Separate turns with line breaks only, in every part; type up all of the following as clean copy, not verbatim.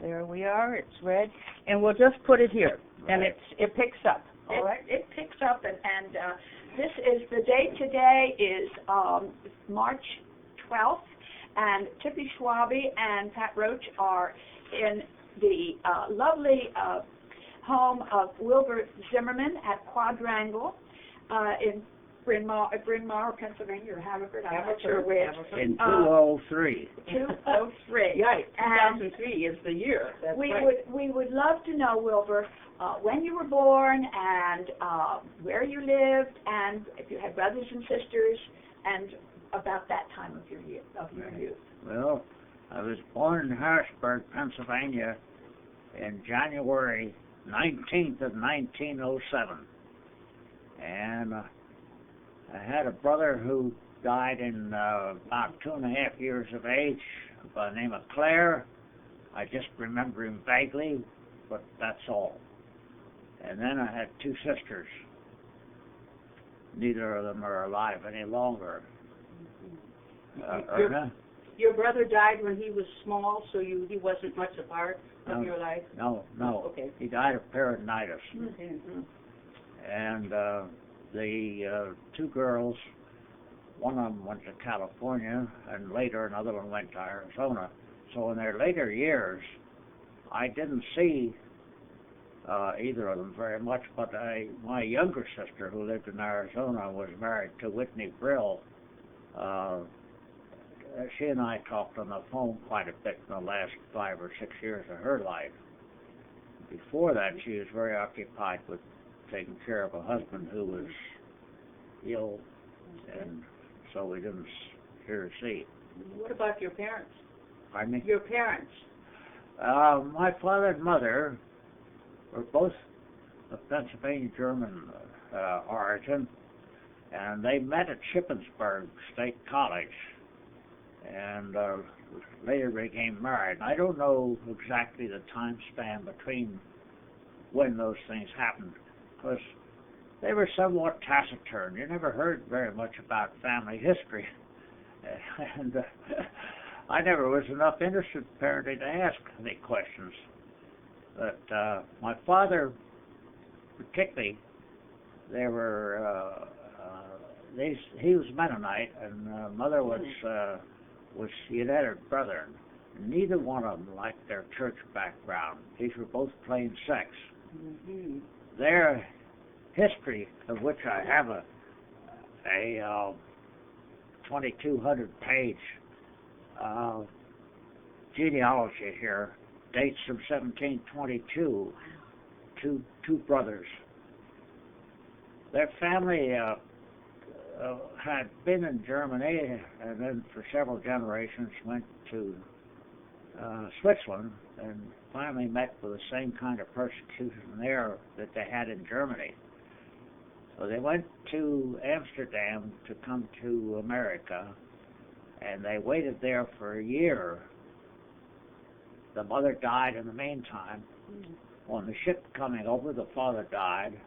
There we are. It's red, and we'll just put it here, and
Right.
it picks up. All right.
It picks up, and this is, the date today is March 12th, and Tippy Schwabe and Pat Roach are in the lovely home of Wilber Zimmerman at Quadrangle in Bryn Mawr, Pennsylvania, or Haverford, I'm not sure which.
In 203.
203.
Right.
And
2003 is the year. That's
we
right.
would love to know, Wilber, when you were born and where you lived, and if you had brothers and sisters, and about that time of your youth.
Well, I was born in Harrisburg, Pennsylvania, in January 19th of 1907. And I had a brother who died in about 2.5 years of age by the name of Claire. I just remember him vaguely, but that's all. And then I had 2 sisters. Neither of them are alive any longer. Erna?
Your brother died when he was small, so he wasn't much a part of your life?
No.
Okay.
He died of peritonitis.
Mm-hmm.
And the 2 girls, one of them went to California, and later another one went to Arizona. So in their later years, I didn't see either of them very much, but my younger sister, who lived in Arizona, was married to Whitney Brill. She and I talked on the phone quite a bit in the last 5 or 6 years of her life. Before that, she was very occupied with taking care of a husband who was ill, and so we didn't hear or see.
What about your parents?
Pardon me?
Your parents?
My father and mother were both of Pennsylvania German origin, and they met at Shippensburg State College, and later became married. I don't know exactly the time span between when those things happened, because they were somewhat taciturn. You never heard very much about family history, and I never was enough interested apparently to ask any questions. But my father, particularly, they were he was Mennonite, and mother was United Brethren. Neither one of them liked their church background. These were both plain sex.
Mm-hmm.
Their history, of which I have a 2,200-page genealogy here, dates from 1722. Two brothers. Their family had been in Germany, and then for several generations went to Switzerland, and finally met with the same kind of persecution there that they had in Germany. So they went to Amsterdam to come to America, and they waited there for a year. The mother died in the meantime. On the ship coming over, the father died,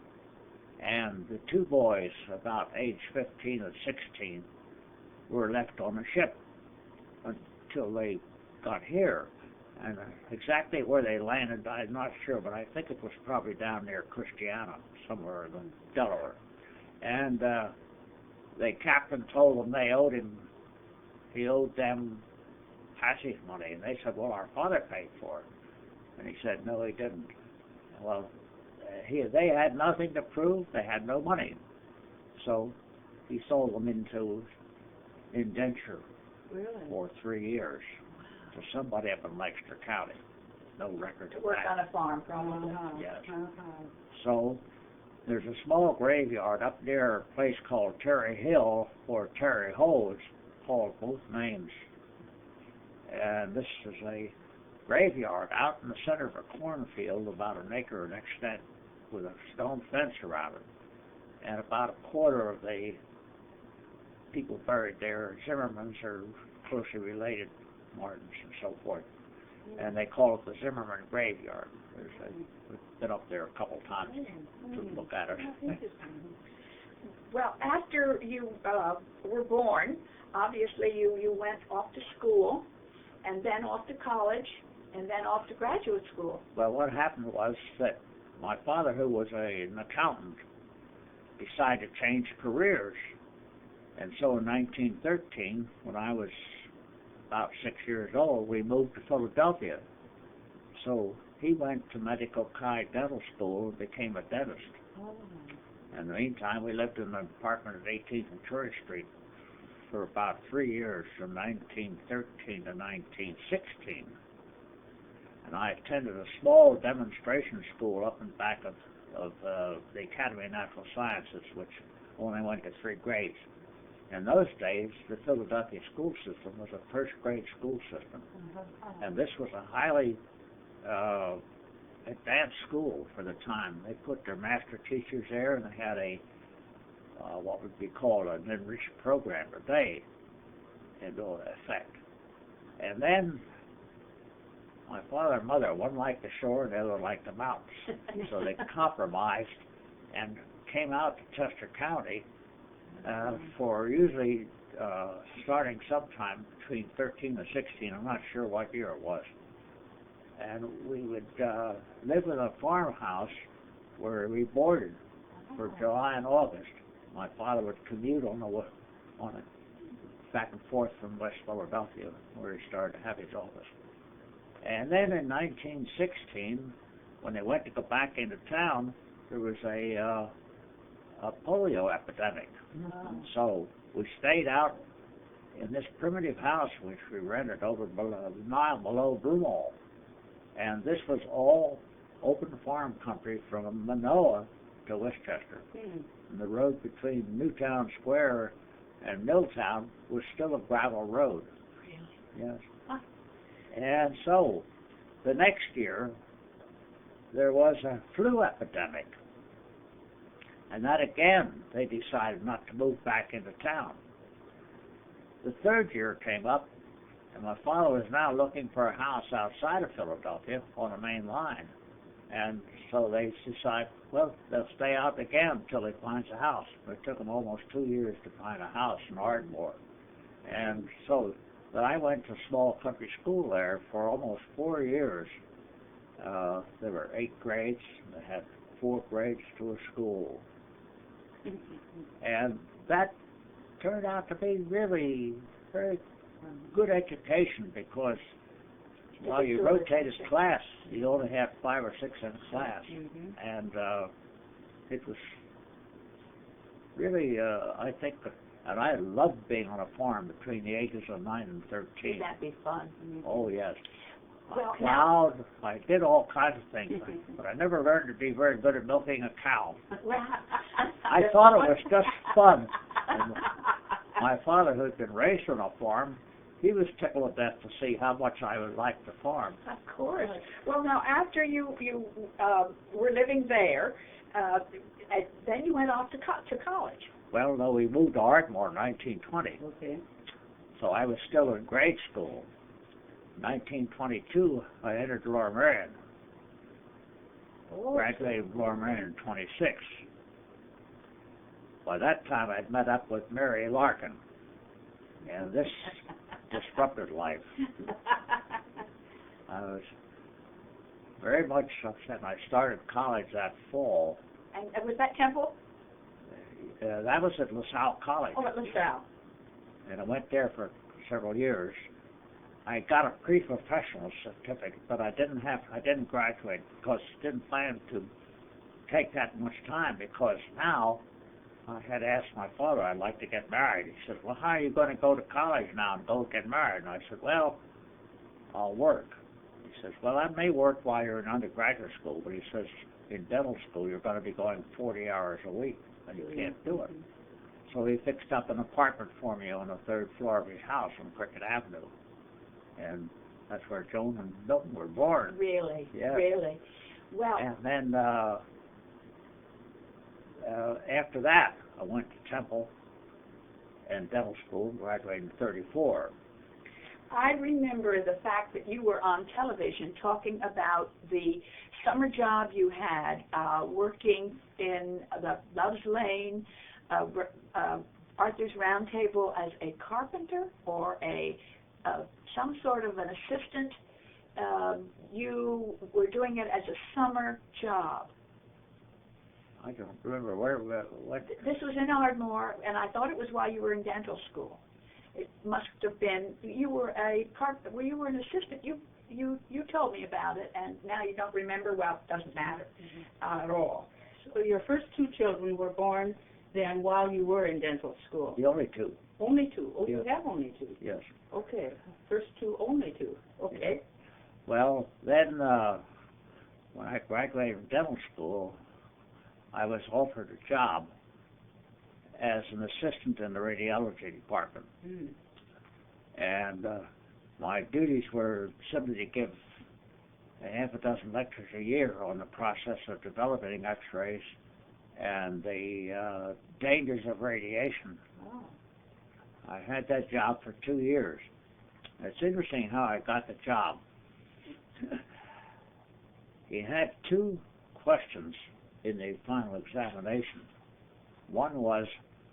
and the 2 boys, about age 15 and 16, were left on the ship until they got here. And exactly where they landed, I'm not sure, but I think it was probably down near Christiana, somewhere in Delaware. And the captain told them he owed them passage money, and they said, well, our father paid for it. And he said, no, he didn't. Well, they had nothing to prove. They had no money. So he sold them into indenture for 3 years to somebody up in Lancaster County. No record of that.
Work on a farm, probably.
Yes. So there's a small graveyard up near a place called Terry Hill, or Terry Hole, called both names. And this is a graveyard out in the center of a cornfield, about an acre in extent, with a stone fence around it. And about a quarter of the people buried there, Zimmermans, are closely related, Martins and so forth. And they call it the Zimmerman Graveyard. We've been up there a couple times to look at it.
Well, after you were born, obviously you went off to school, and then off to college, And then off to graduate school.
Well, what happened was that my father, who was an accountant, decided to change careers. And so in 1913, when I was about 6 years old, we moved to Philadelphia. So he went to Medical Chi Dental School and became a dentist.
Oh.
In the meantime, we lived in an apartment at 18th and Cherry Street for about 3 years, from 1913 to 1916. And I attended a small demonstration school up in back of the Academy of Natural Sciences, which only went to 3 grades. In those days, the Philadelphia school system was a first-grade school system, and this was a highly advanced school for the time. They put their master teachers there, and they had a what would be called an enriched program a day into effect. And then my father and mother, one liked the shore and the other liked the mountains, so they compromised and came out to Chester County for usually starting sometime between 13 and 16. I'm not sure what year it was. And we would live in a farmhouse where we boarded for July and August. My father would commute on it back and forth from West Philadelphia, where he started to have his office. And then in 1916, when they went to go back into town, there was a polio epidemic. So we stayed out in this primitive house which we rented over a mile below Broomall. And this was all open farm country from Manoa to Westchester. And the road between Newtown Square and Milltown was still a gravel road.
Really?
Yes. Huh. And so the next year there was a flu epidemic. And that again, they decided not to move back into town. The third year came up, and my father was now looking for a house outside of Philadelphia on the main line. And so they decided, well, they'll stay out again until he finds a house. It took them almost 2 years to find a house in Ardmore. And so I went to small country school there for almost 4 years. There were 8 grades. They had 4 grades to a school. And that turned out to be really very good education, because while you rotated class, you only had 5 or 6 in a class. And it was really, I think, and I loved being on a farm between the ages of 9 and 13.
Would that be fun?
Oh, yes.
Well,
I plowed, I did all kinds of things, but I never learned to be very good at milking a cow. I thought it was just fun. And my father, who had been raised on a farm, he was tickled to death to see how much I would like to farm.
Of course. Well, now, after you were living there, then you went off to college.
Well, no, we moved to Ardmore in 1920.
Okay.
So I was still in grade school. In 1922, I entered Lower Merion. Graduated from Lower Merion in 26. By that time, I'd met up with Mary Larkin, and this disrupted life. I was very much upset. I started college that fall.
And was that Temple?
That was at LaSalle College.
Oh, at LaSalle.
And I went there for several years. I got a pre-professional certificate, but I didn't graduate because I didn't plan to take that much time, because now I had asked my father, I'd like to get married. He said, well, how are you going to go to college now and go get married? And I said, well, I'll work. He says, well, that may work while you're in undergraduate school, but he says, in dental school, you're going to be going 40 hours a week, and you can't do it. So he fixed up an apartment for me on the 3rd floor of his house on Cricket Avenue. And that's where Joan and Milton were born.
Really?
Yeah.
Really? Well.
And then after that, I went to Temple and dental school, graduated in 34.
I remember the fact that you were on television talking about the summer job you had working in the Love's Lane, Arthur's Round Table as a carpenter or some sort of an assistant you were doing it as a summer job.
I don't remember what.
This was in Ardmore, and I thought it was while you were in dental school. It must have been. You were you were an assistant. You told me about it, and now you don't remember. Well, it doesn't matter at all.
So your first two children were born then while you were in dental school?
The only two.
Only two? Oh,
Yeah.
you have only two?
Yes.
Okay. First two, only two. Okay.
Well, then when I graduated from dental school, I was offered a job as an assistant in the radiology department.
Mm.
And my duties were simply to give a half a dozen lectures a year on the process of developing X-rays and the dangers of radiation.
Oh.
I had that job for 2 years. It's interesting how I got the job. He had two questions in the final examination. One was,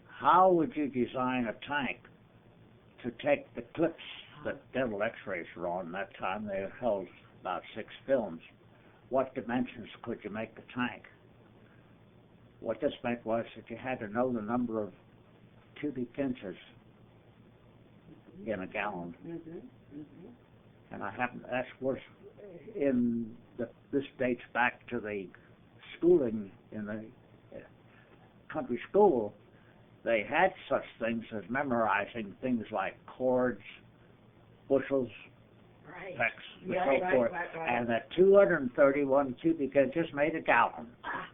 how would you design a tank to take the clips that dental X-rays were on? That time they held about 6 films. What dimensions could you make the tank? What this meant was that you had to know the number of cubic inches in a gallon.
Mm-hmm. Mm-hmm.
And that was this dates back to the schooling in the country school. They had such things as memorizing things like cords, bushels,
Right.
pecks, and
Yeah,
so forth.
right.
And that 231 cubic inches made a gallon.
Ah.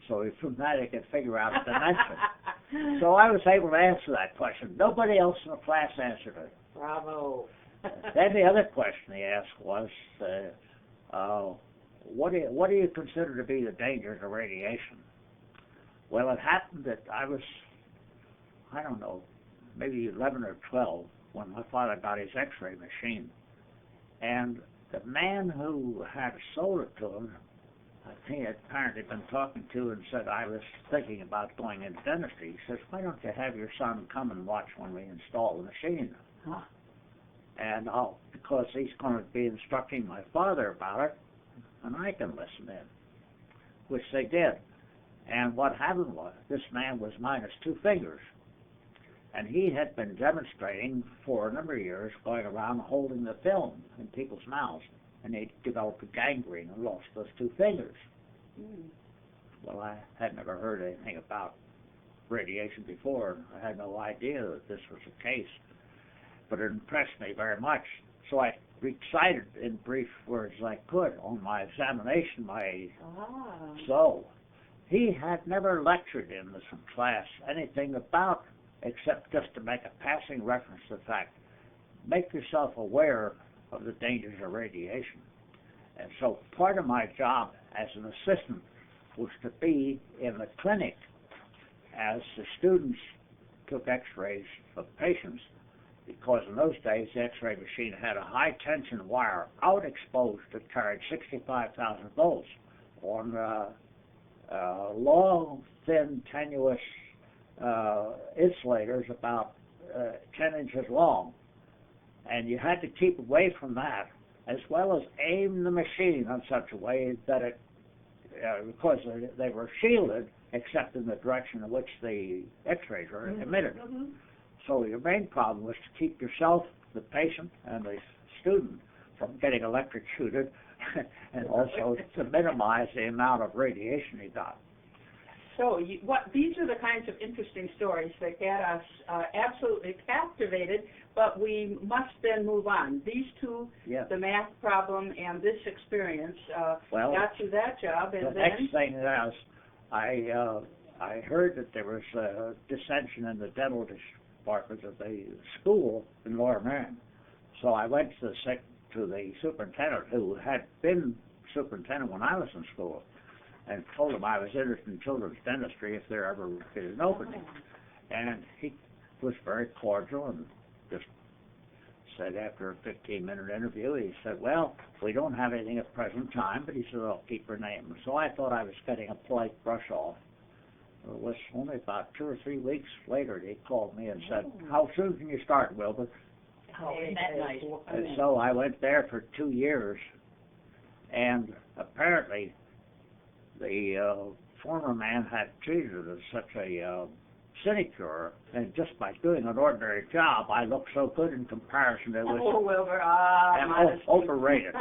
So from that, he could figure out the dimension. So I was able to answer that question. Nobody else in the class answered it.
Bravo.
Then the other question he asked was, what do you consider to be the dangers of radiation? Well, it happened that I was, I don't know, maybe 11 or 12 when my father got his X-ray machine. And the man who had sold it to him, I think he had apparently been talking to and said, I was thinking about going into dentistry. He says, why don't you have your son come and watch when we install the machine?
Huh.
And because he's going to be instructing my father about it, and I can listen in, which they did. And what happened was, this man was minus 2 fingers, and he had been demonstrating for a number of years, going around holding the film in people's mouths, and he developed a gangrene and lost those 2 fingers.
Mm.
Well, I had never heard anything about radiation before. I had no idea that this was the case. But it impressed me very much. So I recited in brief words I could on my examination. So he had never lectured in this class anything about, except just to make a passing reference to the fact, make yourself aware of the dangers of radiation. And so part of my job as an assistant was to be in the clinic as the students took X-rays of patients, because in those days the X-ray machine had a high tension wire out exposed that carried 65,000 volts on long, thin, tenuous insulators about 10 inches long. And you had to keep away from that, as well as aim the machine in such a way that it, because they were shielded, except in the direction in which the X-rays were emitted.
Mm-hmm.
So your main problem was to keep yourself, the patient, and the student from getting electrocuted, and also to minimize the amount of radiation you got.
So these are the kinds of interesting stories that get us absolutely captivated, but we must then move on. These two,
Yeah.
the math problem and this experience,
Well,
got you that job, and
the
then...
next thing is, I heard that there was a dissension in the dental department of the school in Lower Merion. So I went to the superintendent, who had been superintendent when I was in school, and told him I was interested in children's dentistry if there ever was an opening. And he was very cordial and just said, after a 15-minute interview, he said, well, we don't have anything at present time, but he said, I'll keep your name. So I thought I was getting a polite brush off. It was only about 2 or 3 weeks later he called me and said, how soon can you start, Wilber?
Oh, isn't that nice?
And so I went there for 2 years And apparently, the former man had treated it as such a sinecure, and just by doing an ordinary job, I looked so good in comparison. It was
Wilber,
overrated.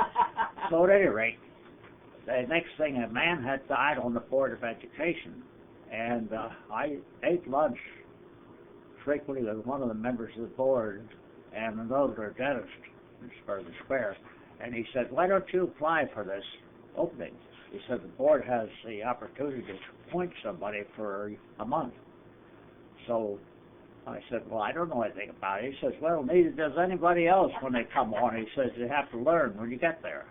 So at any rate, the next thing, a man had died on the Board of Education, and I ate lunch frequently with one of the members of the board and another dentist for the square, and he said, "Why don't you apply for this opening?" He said, "The board has the opportunity to appoint somebody for a month." So I said, "Well, I don't know anything about it." He says, "Well, neither does anybody else when they come on." He says, "You have to learn when you get there."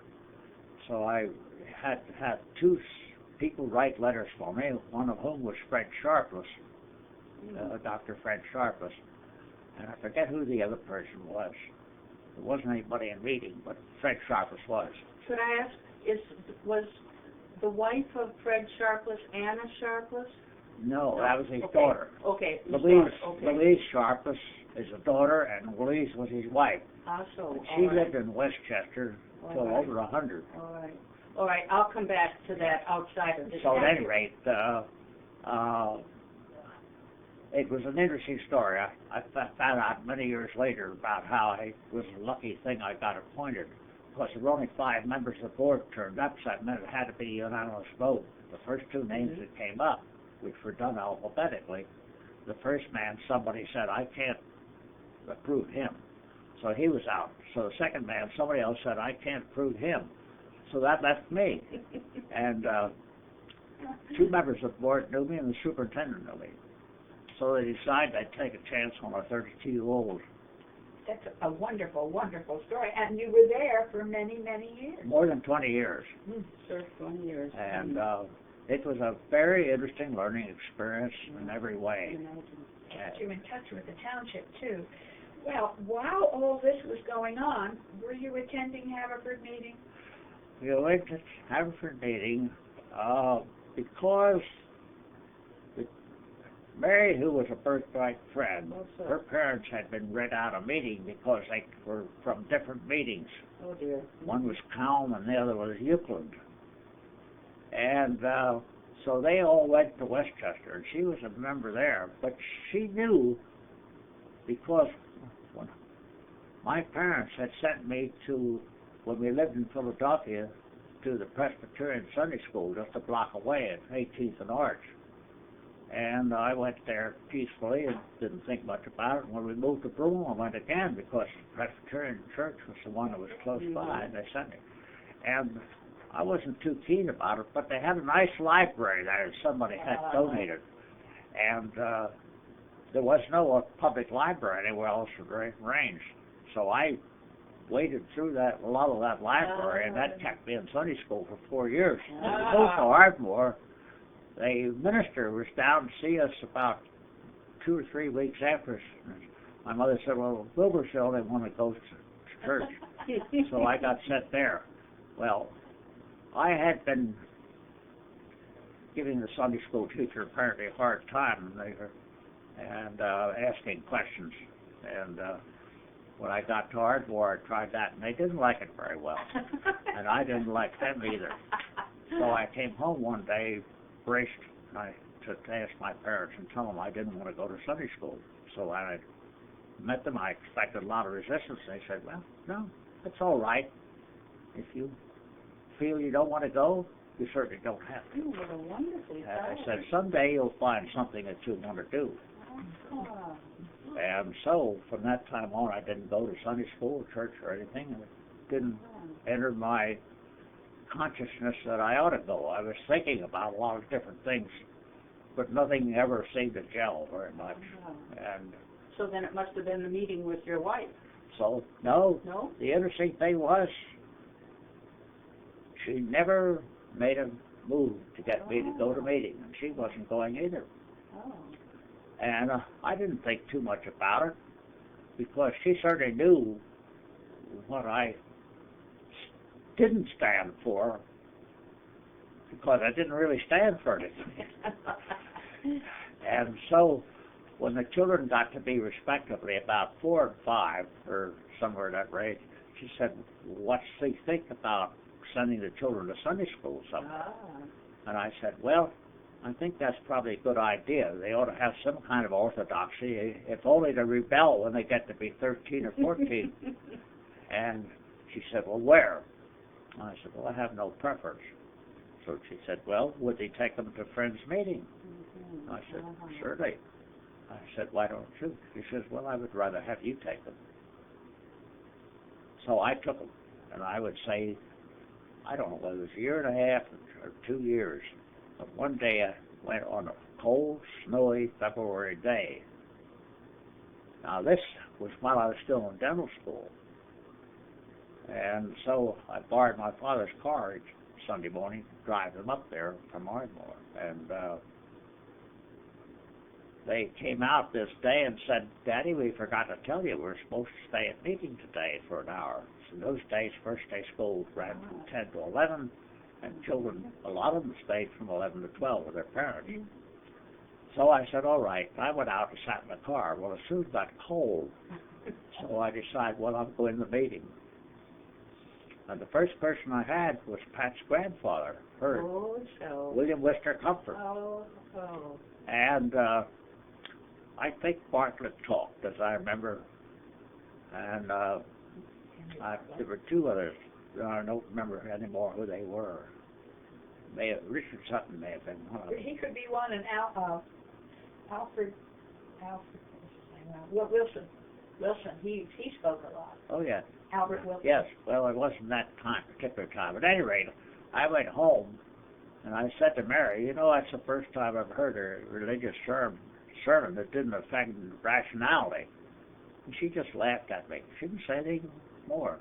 So I had to have two people write letters for me, one of whom was Fred Sharpless, Dr. Fred Sharpless. And I forget who the other person was. There wasn't anybody in meeting, but Fred Sharpless was.
Could I ask, was the wife of Fred Sharpless Anna Sharpless?
No, that was his daughter.
Okay.
Louise Sharpless is a daughter, and Louise was his wife. She lived in Westchester till over 100.
All right, I'll come back to that outside of this.
So at any rate, it was an interesting story. I found out many years later about how it was a lucky thing I got appointed, because there were only 5 members of the board turned up, so that meant it had to be a unanimous vote. The first 2 names that came up, which were done alphabetically, the first man, somebody said, "I can't approve him." So he was out. So the second man, somebody else said, "I can't approve him." So that left me. And 2 members of the board knew me, and the superintendent knew me. So they decided I'd take a chance on a 32-year-old.
That's a wonderful, wonderful story. And you were there for many, many years.
More than 20 years.
Sir, 20 years.
And it was a very interesting learning experience in every way.
Kept you in touch with the township, too. Well, while all this was going on, were you attending Haverford meeting?
We went to Haverford meeting because Mary, who was a birthright friend, her parents had been read out of meeting because they were from different meetings.
Oh, dear.
One was Calm and the other was Euclid. And so they all went to Westchester, and she was a member there. But she knew, because when my parents had sent me to, when we lived in Philadelphia, to the Presbyterian Sunday School just a block away at 18th and Arch. And I went there peacefully and didn't think much about it. When we moved to Broome, I went again because the Presbyterian Church was the one that was close by, and they sent me. And I wasn't too keen about it, but they had a nice library that somebody had donated. And there was no public library anywhere else arranged. So I waded through a lot of that library, and that kept me in Sunday school for 4 years. When we moved to Ardmore, the minister was down to see us about 2 or 3 weeks after. My mother said, "Well, Wilberville, they want to go to church." So I got sent there. Well, I had been giving the Sunday school teacher apparently a hard time and asking questions. And when I got to Ardmore, I tried that, and they didn't like it very well. And I didn't like them either. So I came home one day, braced to ask my parents and tell them I didn't want to go to Sunday school. So when I met them, I expected a lot of resistance. They said, "Well, no, it's all right. If you feel you don't want to go, you certainly don't have to."
Oh, what a wonderful
And I said, "Someday you'll find something that you want to do."
Oh.
And so from that time on, I didn't go to Sunday school, church, or anything, and it didn't enter my consciousness that I ought to go. I was thinking about a lot of different things, but nothing ever seemed to gel very much. And
so then it must have been the meeting with your wife.
So, no.
No?
The interesting thing was, she never made a move to get me to go to meeting, and she wasn't going either.
Oh.
And I didn't think too much about it, because she certainly knew what I didn't stand for, because I didn't really stand for anything. And so when the children got to be respectively about 4 and 5, or somewhere in that range, she said, "What do you think about sending the children to Sunday school somewhere.
Ah.
And I said, well, I think that's probably a good idea. They ought to have some kind of orthodoxy, if only to rebel when they get to be 13 or 14. And she said, well, where? And I said, well, I have no preference. So she said, well, would they take them to Friends Meeting? I said, certainly. I said, why don't you? She says, well, I would rather have you take them. So I took them, and I would say, I don't know whether it was a year and a half or 2 years, but one day I went on a cold, snowy February day. Now this was while I was still in dental school, and so I borrowed my father's car each Sunday morning to drive them up there from Ardmore, and they came out this day and said, Daddy, we forgot to tell you we're supposed to stay at meeting today for an hour. So in those days, first day school ran from 10 to 11, and children, a lot of them stayed from 11 to 12 with their parents. So I said, all right. I went out and sat in the car. Well, it soon got cold, so I decided, well, I'm going to the meeting. And the first person I had was Pat's grandfather, William Wister Comfort. And I think Bartlett talked, as I remember, and there were two others. I don't remember anymore who they were. Richard Sutton may have been one of them.
He could be one, and Alfred, Wilson, he spoke a lot.
Oh, yeah.
Albert Wilson.
Yes, well, it wasn't that particular time. At any rate, I went home, and I said to Mary, you know, that's the first time I've heard a religious sermon that didn't affect rationality. And she just laughed at me. She didn't say anything more.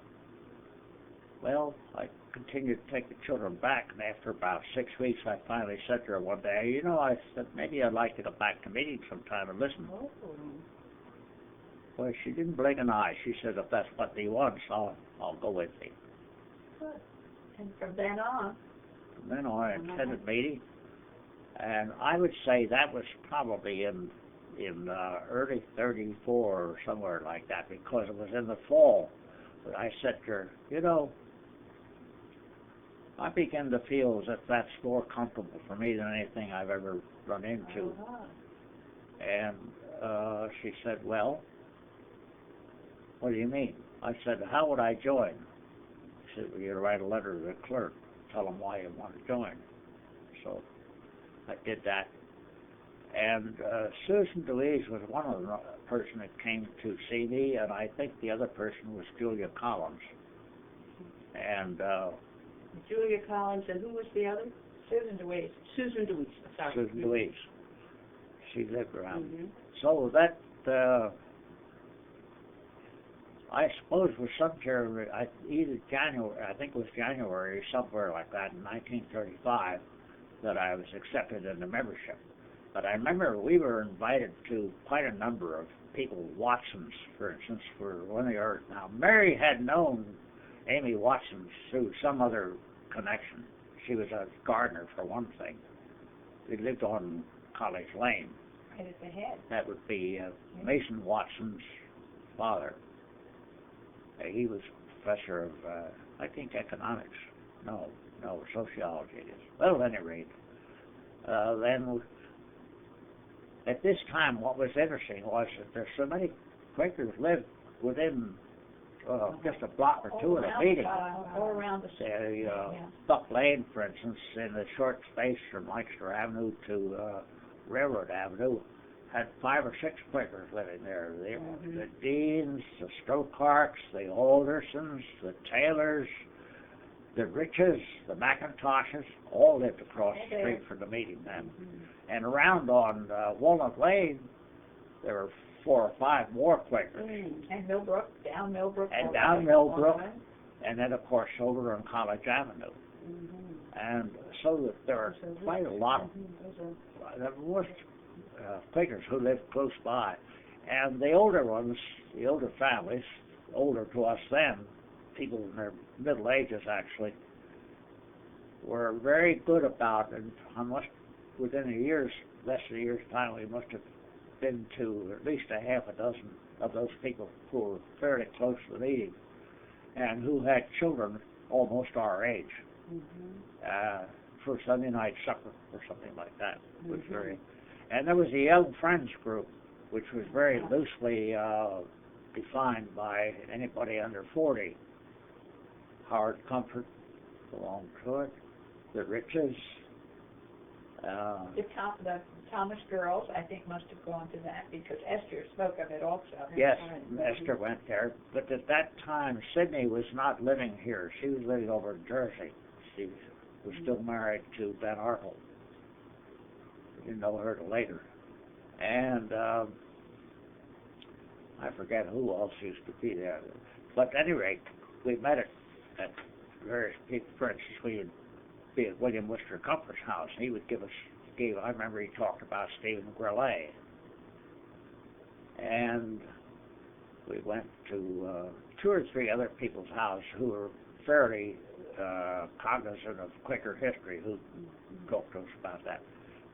Well, I continued to take the children back, and after about 6 weeks, I finally said to her one day, you know, I said, maybe I'd like to go back to meeting sometime and listen.
Oh.
Well, she didn't blink an eye. She said, if that's what he wants, I'll go with him.
Good. And from then on?
From then on, I attended meeting, and I would say that was probably in early 34 or somewhere like that, because it was in the fall. But I said to her, you know, I begin to feel as if that's more comfortable for me than anything I've ever run into. And she said, well, what do you mean? I said, how would I join? She said, well, you write a letter to the clerk, tell them why you want to join. So I did that. And Susan DeWeese was one of the person that came to see me, and I think the other person was Julia Collins. And
Julia Collins, and who was the other?
Susan DeWeese.
Susan DeWeese. Sorry.
Susan DeWeese. She lived around.
Mm-hmm.
So that, I suppose, was sometime, either January, I think it was January, somewhere like that, in 1935, that I was accepted into membership. But I remember we were invited to quite a number of people. Watsons, for instance, were one of the earth. Now, Mary had known Amy Watson through some other connection. She was a gardener, for one thing. We lived on College Lane.
Right at the head.
That would be Mason Watson's father. He was professor of, I think, economics. No, sociology it is. Well, at any rate, then at this time, what was interesting was that there's so many Quakers lived within just a block or two of the meeting.
All around the city.
Buck Lane, for instance, in the short space from Lancaster Avenue to Railroad Avenue, had 5 or 6 Quakers living there. They were the Deans, the Stokarks, the Aldersons, the Taylors, the Riches, the McIntoshes, all lived across the street from the meeting then. And around on Walnut Lane, there were 4 or 5 more Quakers.
And Millbrook, down Millbrook.
And down Millbrook, and then, of course, over on College Avenue. And so that there are quite a lot of there was Quakers who lived close by. And the older ones, the older families, older to us then, people in their middle ages actually, were very good about, and within a year's, less than a year's time, we must have been to at least a half a dozen of those people who were fairly close to the meeting and who had children almost our age.
Mm-hmm.
For Sunday night supper or something like that. It was
Mm-hmm.
very, and there was a Young Friends group, which was very loosely defined by anybody under 40. Howard Comfort belonged to it, the Riches.
The Thomas girls, I think, must have gone to that because Esther spoke of it also.
Yes, Esther went there, but at that time, Sydney was not living here. She was living over in Jersey. She was still married to Ben Arkle. We didn't know her till later. And I forget who else used to be there. But at any rate, we met at various people. For instance, we would be at William Worcester Comfort's house. He would I remember he talked about Stephen Grellet. And we went to 2 or 3 other people's houses who were fairly cognizant of Quaker history, who talked to us about that.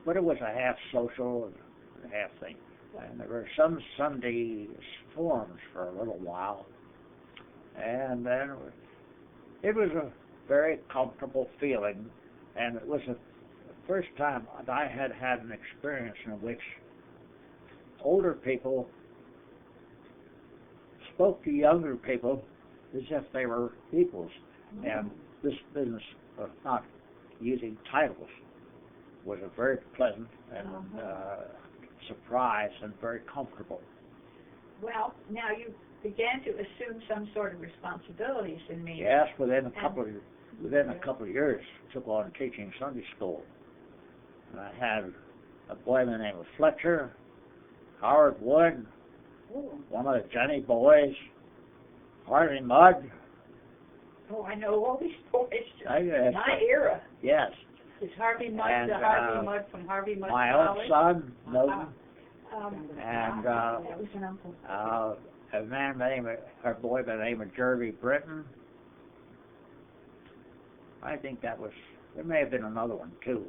But it was a half social and a half thing. And there were some Sunday forums for a little while. And then it was a very comfortable feeling. And it was the first time that I had had an experience in which older people spoke to younger people as if they were equals. And this business of not using titles was a very pleasant and surprise and very comfortable.
Well, now you began to assume some sort of responsibilities in me.
Yes, within a couple of years, took on teaching Sunday school. And I had a boy by the name of Fletcher, Howard Wood, one of the Jenny boys, Harvey Mudd.
Oh, I know all these boys.
My
era.
Yes.
Is Harvey Mudd
And,
Harvey Mudd from Harvey Mudd
my
College?
own son, Milton, and
that was an uncle.
a man by the name of, a boy by the name of Jervy Britton. I think there may have been another one too.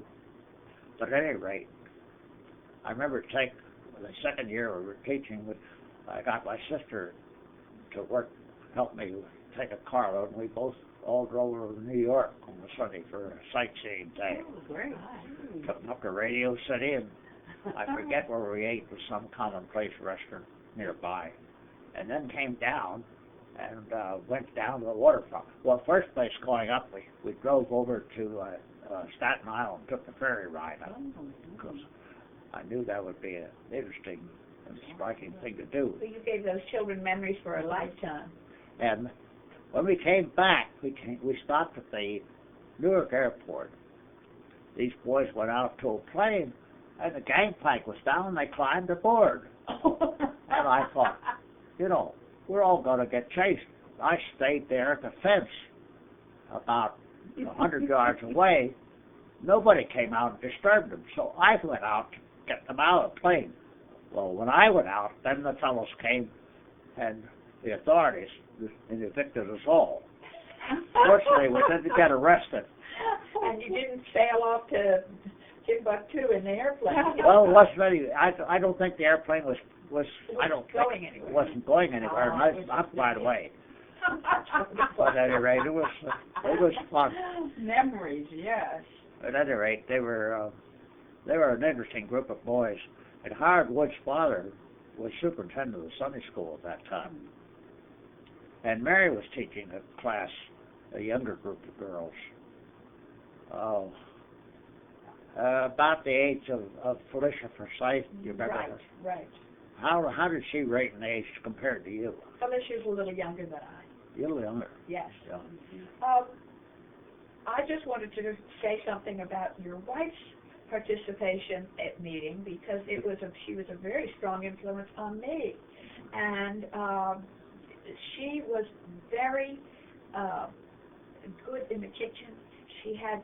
But at any rate, I remember the second year we were teaching, I got my sister to help me take a car load, and we both all drove over to New York on the Sunday for a sightseeing day.
Oh, great.
Took them up to Radio City, and I forget where we ate, was some commonplace restaurant nearby. And then came down and went down to the waterfront. Well, first place going up, we drove over to Staten Island, took the ferry ride up, because I knew that would be an interesting and striking thing to do.
So you gave those children memories for a lifetime.
And when we came back, we stopped at the Newark airport. These boys went out to a plane, and the gangplank was down, and they climbed aboard. And I thought, we're all going to get chased. I stayed there at the fence about 100 yards away. Nobody came out and disturbed them, so I went out to get them out of the plane. Well, when I went out, then the fellows came, and the authorities evicted us all. Fortunately, we didn't get arrested.
And you didn't sail off to Timbuktu in the airplane.
Well, it wasn't any. I don't think the airplane was.
Going anywhere.
Wasn't going anywhere. Not right away. But at any rate, it was fun.
Memories, yes.
At any rate, they were an interesting group of boys. And Howard Wood's father was superintendent of the Sunday school at that time. And Mary was teaching a class, a younger group of girls. About the age of Felicia Forsyth, you remember her?
Right.
How did she rate in age compared to you?
Felicia's a little younger than I.
You're a little younger.
Yes.
Yeah.
I just wanted to say something about your wife's participation at meeting, because she was a very strong influence on me, and she was very good in the kitchen. She had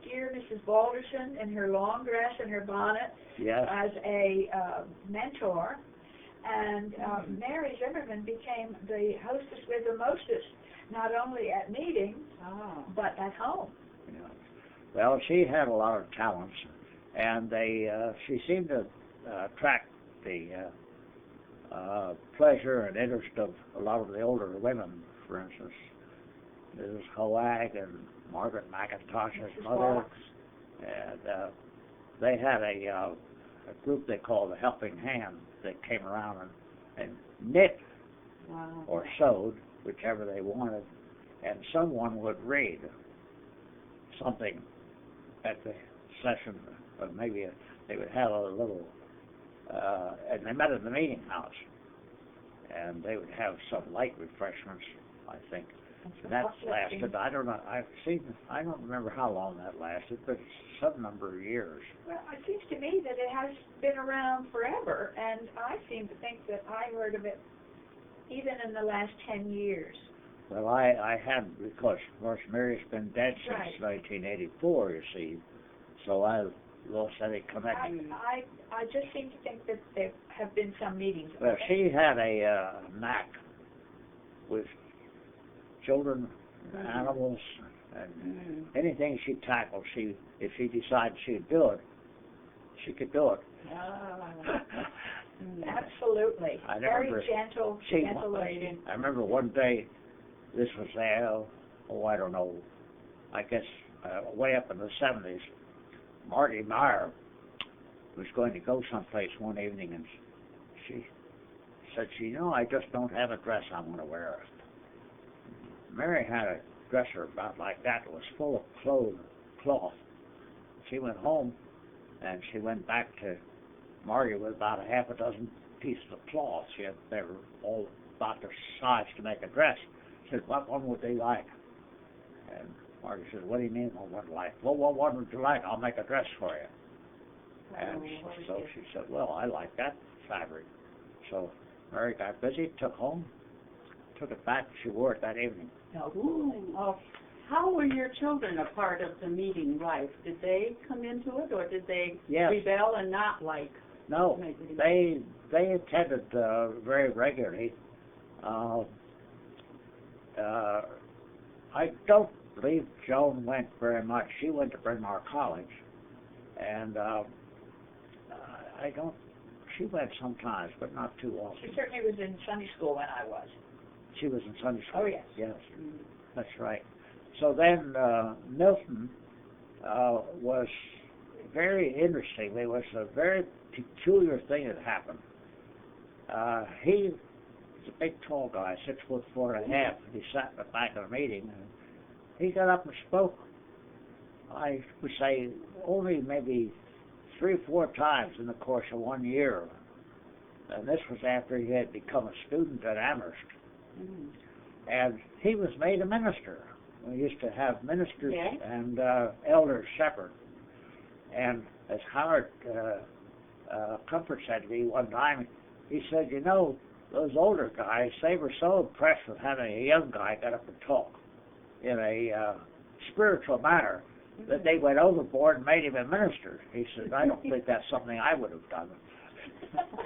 dear Mrs. Balderson in her long dress and her bonnet as a mentor, and Mary Zimmerman became the hostess with the mostest, not only at meetings, but at home.
Yeah. Well, she had a lot of talents, and she seemed to attract the pleasure and interest of a lot of the older women, for instance. Mrs. Hoag and Margaret McIntosh's mother, and they had a group they called the Helping Hand that came around and knit or sewed, whichever they wanted, and someone would read something at the session, or maybe they would have a little, and they met in the meeting house, and they would have some light refreshments, I think. And that lasted, I don't know, I don't remember how long that lasted, but some number of years.
Well, it seems to me that it has been around forever, and I seem to think that I heard of it even in the last 10 years.
Well, I hadn't, because, of course, Mary's been dead since
Right.
1984, you see, so I lost any connection.
I just seem to think that there have been some meetings.
Well, she had a knack with children, animals, and anything she tackled, if she decided she'd do it, she could do it.
Absolutely.
I
Very
remember
gentle lady.
I remember one day, this was, I don't know, I guess way up in the 70s, Marty Meyer was going to go someplace one evening, and she said, I just don't have a dress I'm going to wear. Mary had a dresser about like that. It was full of cloth. She went home, and she went back to Marty with about a half a dozen pieces of cloth. They were all about the size to make a dress. She said, what one would they like? And Marty said, what do you mean what one would like? Well, what one would you like? I'll make a dress for you. And so she said, well, I like that fabric. So Mary got busy, took it back, and she wore it that evening.
How were your children a part of the meeting life? Did they come into it, or did they rebel and not like?
No, they attended very regularly. I don't believe Joan went very much. She went to Bryn Mawr College, and she went sometimes, but not too often.
She certainly was in Sunday school when I was.
She was in Sunday school?
Oh, yes.
Yes, that's right. So then Milton was very interesting. There was a very peculiar thing that happened. He was a big, tall guy, 6'4.5". He sat in the back of the meeting, and he got up and spoke. I would say only maybe 3 or 4 times in the course of 1 year. And this was after he had become a student at Amherst. And he was made a minister. We used to have ministers and elders separate. And as Howard Comfort said to me one time, he said, those older guys, they were so impressed with having a young guy get up and talk in a spiritual manner that they went overboard and made him a minister. He said, I don't think that's something I would have done.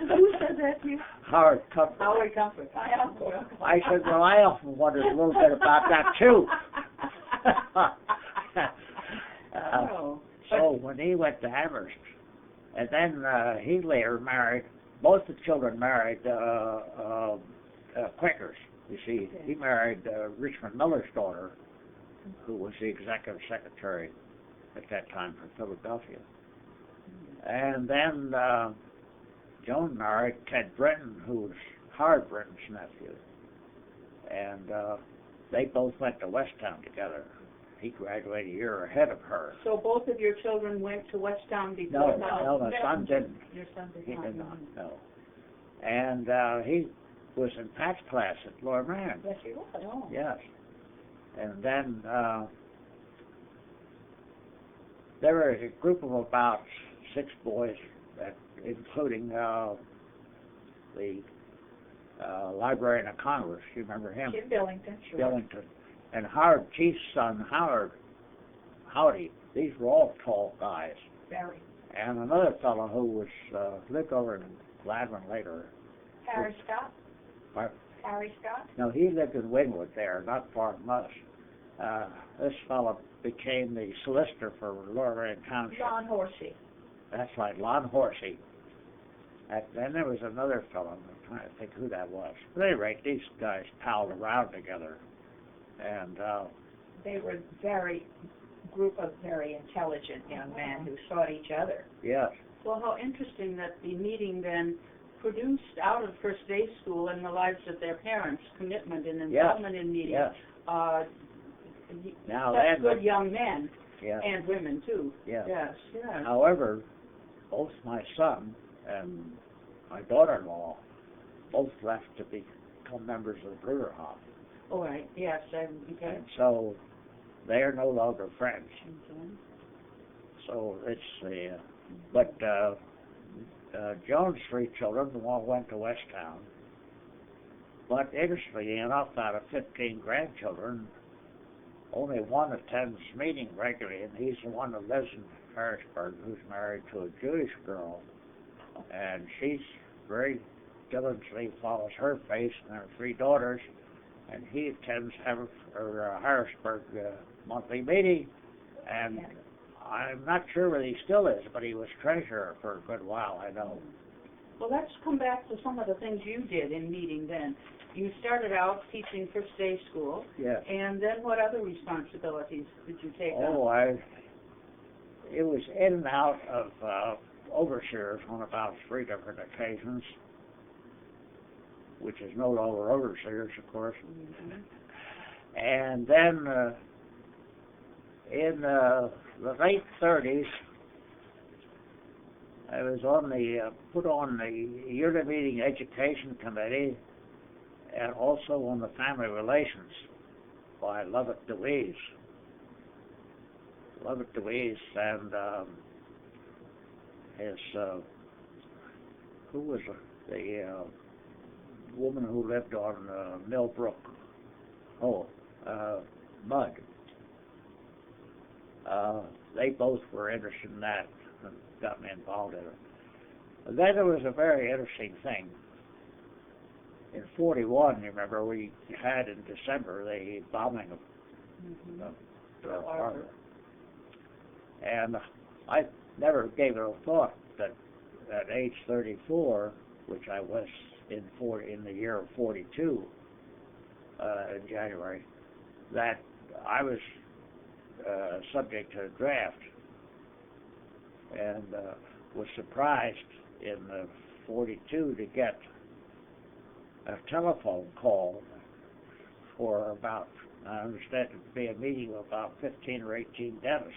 Who said that to you?
Howard Comfort.
Howard Comfort.
I said, well, I often wondered a little bit about that, too. So when he went to Amherst, and then he later married, both the children married Quakers. You see, he married Richmond Miller's daughter, who was the executive secretary at that time for Philadelphia. And then Joan married Ted Britton, who was Howard Britton's nephew. And they both went to Westtown together. He graduated a year ahead of her.
So both of your children went to Westtown before?
No, my son didn't.
Your son did
He
not.
did not, no. And he was in Pat's class at Lower Marion.
Yes, he was. Oh.
Yes. And then there was a group of about 6 boys, including the Librarian of Congress. You remember him?
Jim Billington, sure.
Billington. And Howard Chief's son, Howdy. These were all tall guys.
Very.
And another fellow who was lived over in Gladwin later.
Harry Scott?
What?
Harry Scott?
No, he lived in Wynwood there, not far from us. This fellow became the solicitor for Lower Marion Township.
John Horsey.
That's right, Lon Horsey. And then there was another fellow, I'm trying to think who that was. But at any rate, these guys palled around together. And
They were group of very intelligent young men who sought each other.
yes,
Well, how interesting that the meeting then produced out of First Day School in the lives of their parents, commitment and involvement in meetings.
yes. Now
Such
that
good young men
yes,
and women too.
yes.
Yes, yes.
However, both my son and my daughter-in-law both left to become members of the Bruderhof.
All right, yes, okay.
And so they are no longer friends.
Okay.
So it's the, but John's three children all went to Westtown. But interestingly enough, out of 15 grandchildren, only one attends meeting regularly, and he's the one that lives in Harrisburg, who's married to a Jewish girl. And she's very diligently follows her faith and her three daughters, and he attends Harrisburg monthly meeting, and I'm not sure whether he still is, but he was treasurer for a good while, I know.
Well, let's come back to some of the things you did in meeting then. You started out teaching First Day School.
Yes.
And then what other responsibilities did you take on?
Oh, it was in and out of overseers on about 3 different occasions, which is no longer overseers, of course.
Mm-hmm.
And then in the late 30s, I was put on the yearly meeting education committee and also on the family relations by Lovett DeWeese. Lovett DeWeese and his, who was the woman who lived on Millbrook? Mudd. They both were interested in that and got me involved in it. But then there was a very interesting thing. In 41, you remember, we had in December the bombing of Pearl Harbor. And I never gave it a thought that at age 34, which I was in the year of 42, in January, that I was subject to a draft, and was surprised in 42 to get a telephone call for about, I understand it to be a meeting of about 15 or 18 dentists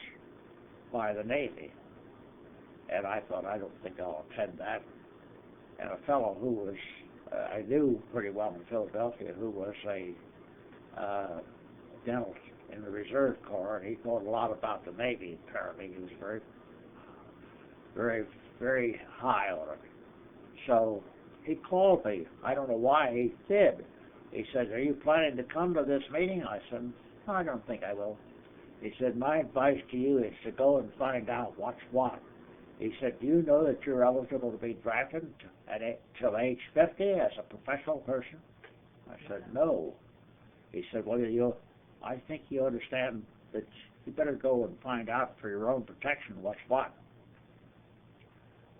by the Navy. And I thought, I don't think I'll attend that. And a fellow who was, I knew pretty well in Philadelphia, who was a dental in the Reserve Corps, and he thought a lot about the Navy, apparently. He was very, very, very high on it. So he called me. I don't know why he did. He said, are you planning to come to this meeting? I said, no, I don't think I will. He said, my advice to you is to go and find out what's what. He said, do you know that you're eligible to be drafted till age 50 as a professional person? I said, no. He said, well, I think you understand that you better go and find out for your own protection what's what.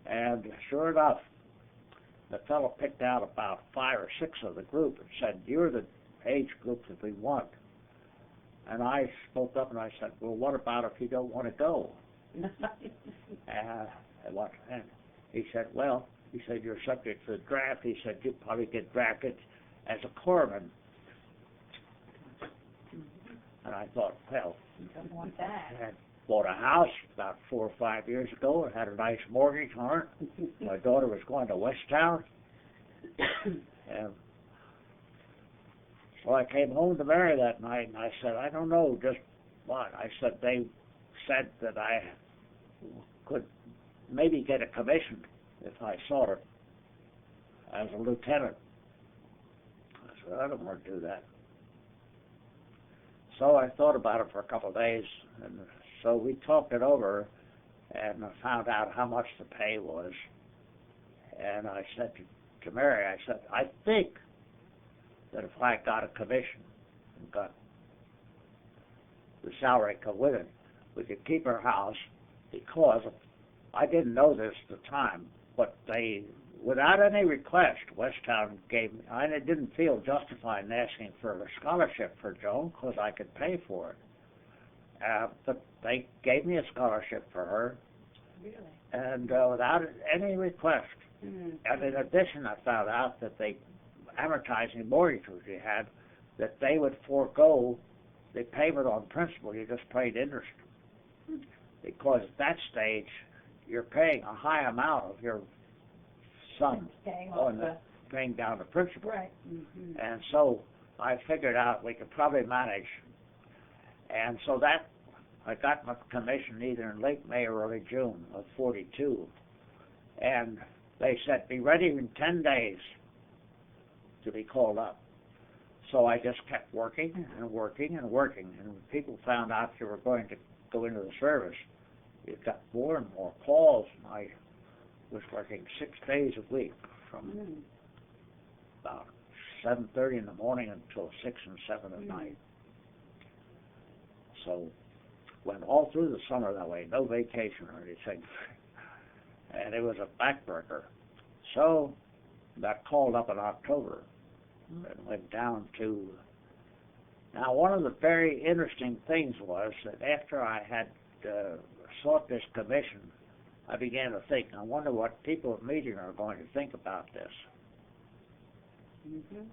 And sure enough, the fellow picked out about 5 or 6 of the group and said, you're the age group that we want. And I spoke up and I said, well, what about if you don't want to go? And he said, well, he said, you're subject to the draft. He said, you'll probably get drafted as a corpsman. And I thought, well,
You don't want that.
I had bought a house about 4 or 5 years ago and had a nice mortgage on it. My daughter was going to Westtown. And so I came home to Mary that night and I said, I don't know just what. I said, they said that I could maybe get a commission if I sought it as a lieutenant. I said, I don't want to do that. So I thought about it for a couple of days, and so we talked it over and found out how much the pay was. And I said to Mary, I said, I think that if I got a commission and got the salary come with it, we could keep our house, because I didn't know this at the time, but they without any request, Westtown gave me, I didn't feel justified in asking for a scholarship for Joan because I could pay for it. But they gave me a scholarship for her.
Really?
And without any request.
Mm.
And in addition, I found out that they, amortizing mortgage which you had, that they would forego the payment on principal, you just paid interest. Because at that stage, you're paying a high amount of your sum on paying down the principal.
Right.
Mm-hmm.
And so I figured out we could probably manage. And so that, I got my commission either in late May or early June of 42. And they said, be ready in 10 days to be called up. So I just kept working and working and working. And when people found out you were going to go into the service, you got more and more calls. And I was working 6 days a week from about 7:30 in the morning until 6 and 7 at night. So went all through the summer that way, no vacation or anything. And it was a backbreaker. So got called up in October and went down to, now one of the very interesting things was that after I had sought this commission, I began to think, I wonder what people at meeting are going to think about this.
Mm-hmm.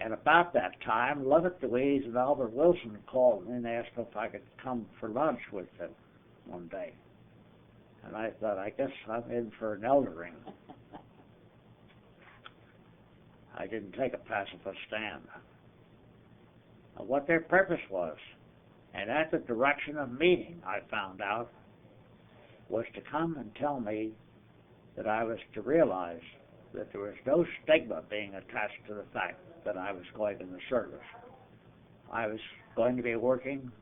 And about that time, Lovett Louise and Albert Wilson called me and asked if I could come for lunch with them one day. And I thought, I guess I'm in for an eldering. I didn't take a pacifist stand. What their purpose was, and at the direction of meeting, I found out, was to come and tell me that I was to realize that there was no stigma being attached to the fact that I was going in the service. I was going to be working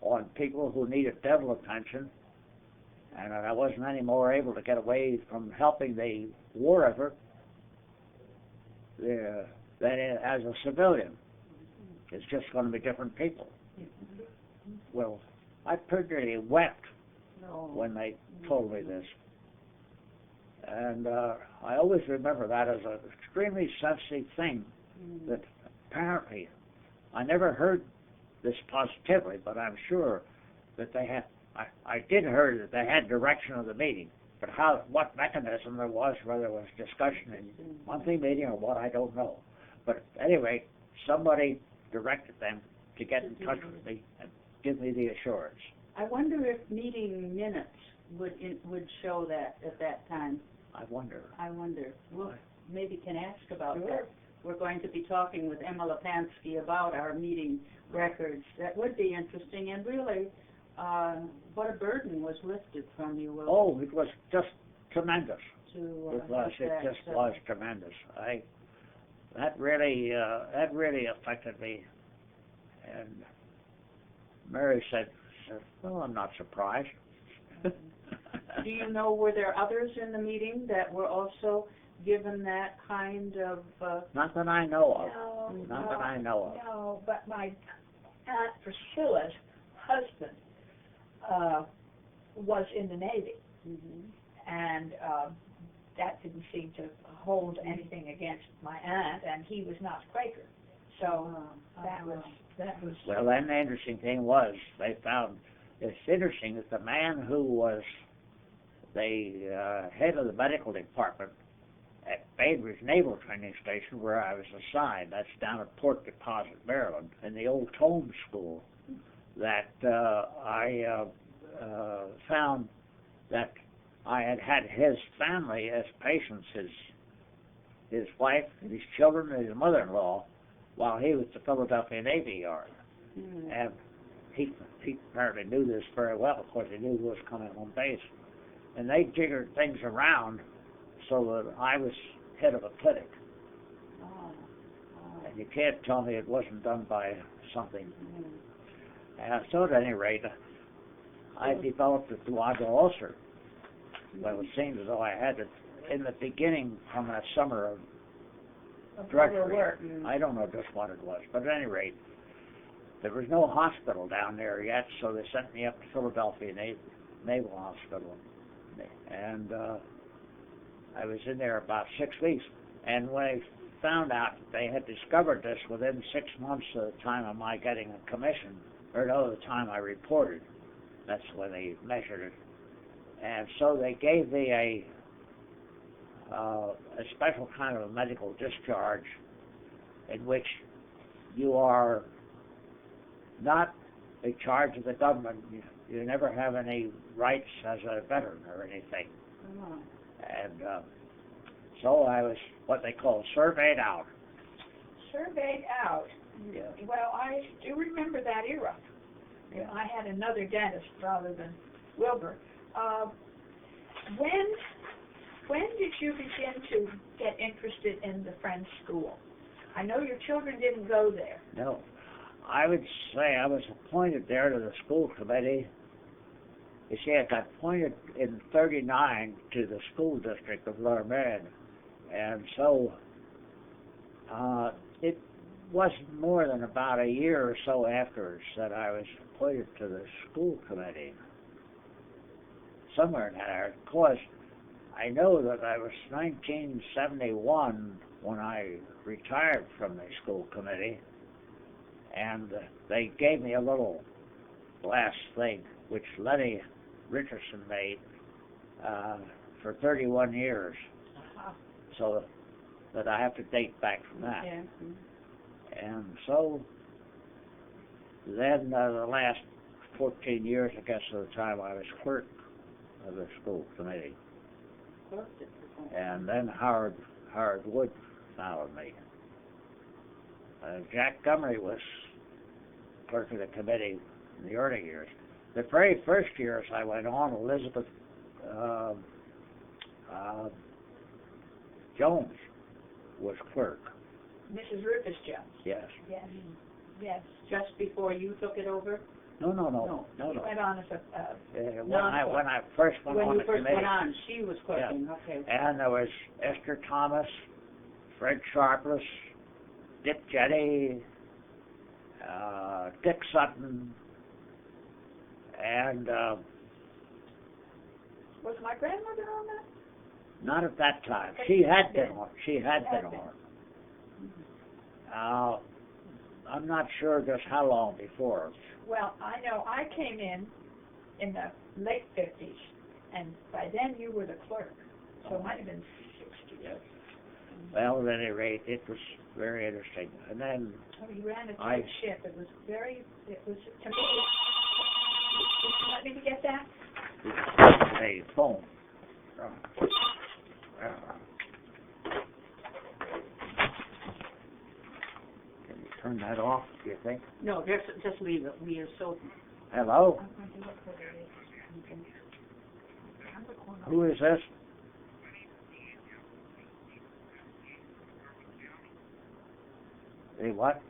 on people who needed dental attention, and I wasn't any more able to get away from helping the war effort than as a civilian. It's just going to be different people. Well, I pretty wept when they told me this. And I always remember that as an extremely sensitive thing that apparently, I never heard this positively, but I'm sure that they had, I did hear that they had direction of the meeting, but what mechanism there was, whether it was discussion in monthly meeting or what, I don't know. But at any rate, somebody directed them to get in touch with me and give me the assurance.
I wonder if meeting minutes would show that at that time.
I wonder.
We'll maybe can ask about that. We're going to be talking with Emma Lepansky about our meeting records. That would be interesting, and really, what a burden was lifted from you, Will.
Oh, it was just tremendous.
It
was tremendous. That really affected me. And Mary said, well, I'm not surprised.
Do you know, were there others in the meeting that were also given that kind of...
Not that I know of. That I know of.
No, but my Aunt Priscilla's husband was in the Navy, and that didn't seem to hold anything against my aunt, and he was not Quaker. So that was...
Well, then the interesting thing was, they found, it's interesting that the man who was the head of the medical department at Bainbridge Naval Training Station, where I was assigned, that's down at Port Deposit, Maryland, in the old Tome School, that I found that I had had his family as patients, his wife, his children, and his mother-in-law, while he was at the Philadelphia Navy Yard. And he apparently knew this very well, of course he knew who was coming on base. And they jiggered things around so that I was head of a clinic. And you can't tell me it wasn't done by something. And so at any rate, I developed a duodenal ulcer. Well, it seemed as though I had it in the beginning from that summer of drudgery. I don't know just what it was, but at any rate, there was no hospital down there yet, so they sent me up to Philadelphia Naval Hospital. And I was in there about 6 weeks, and when I found out that they had discovered this within 6 months of the time of my getting a commission, or no, the time I reported, that's when they measured it. And so they gave me a special kind of a medical discharge in which you are not a charge of the government. You never have any rights as a veteran or anything.
Oh.
And so I was what they call surveyed out.
Surveyed out.
Yeah.
Well, I do remember that era.
Yeah.
I had another dentist rather than Wilber. When did you begin to get interested in the Friends School? I know your children didn't go there.
No. I would say I was appointed there to the school committee. You see, I got appointed in '39 to the school district of Lower Merion, and so it wasn't more than about a year or so afterwards that I was appointed to the school committee. Somewhere in that area. Of course, I know that I was 1971 when I retired from the school committee, and they gave me a little glass thing which Lenny Richardson made for 31 years, so that I have to date back from that.
Yeah.
And so then the last 14 years, I guess, of the time I was clerk of the school committee. And then Howard Wood followed me. Jack Gumry was clerk of the committee in the early years. The very first years I went on, Elizabeth Jones was clerk.
Mrs. Rufus Jones.
Yes.
Yes. Yes.
Just before you took it over?
No.
He went on as a
When I first went
When
on
you
the
first
committee.
went on, she was clerking. Okay.
And there was Esther Thomas, Fred Sharpless, Dick Jetty, Dick Sutton, and
was my grandmother on that?
not at that time.
But
She had
been.
been on. She had been on. I'm not sure just how long before.
Well, I know I came in the late 50s, and by then you were the clerk, so it might have been 60.
Yes. Well, at any rate, it was very interesting. And then
Oh, he ran a tight ship. It was to me, would you let me get that?
a phone. Can you turn that off, do you think?
No, just leave it. We are so...
Hello?
I'm going to look for it.
Who is this? Hey, what?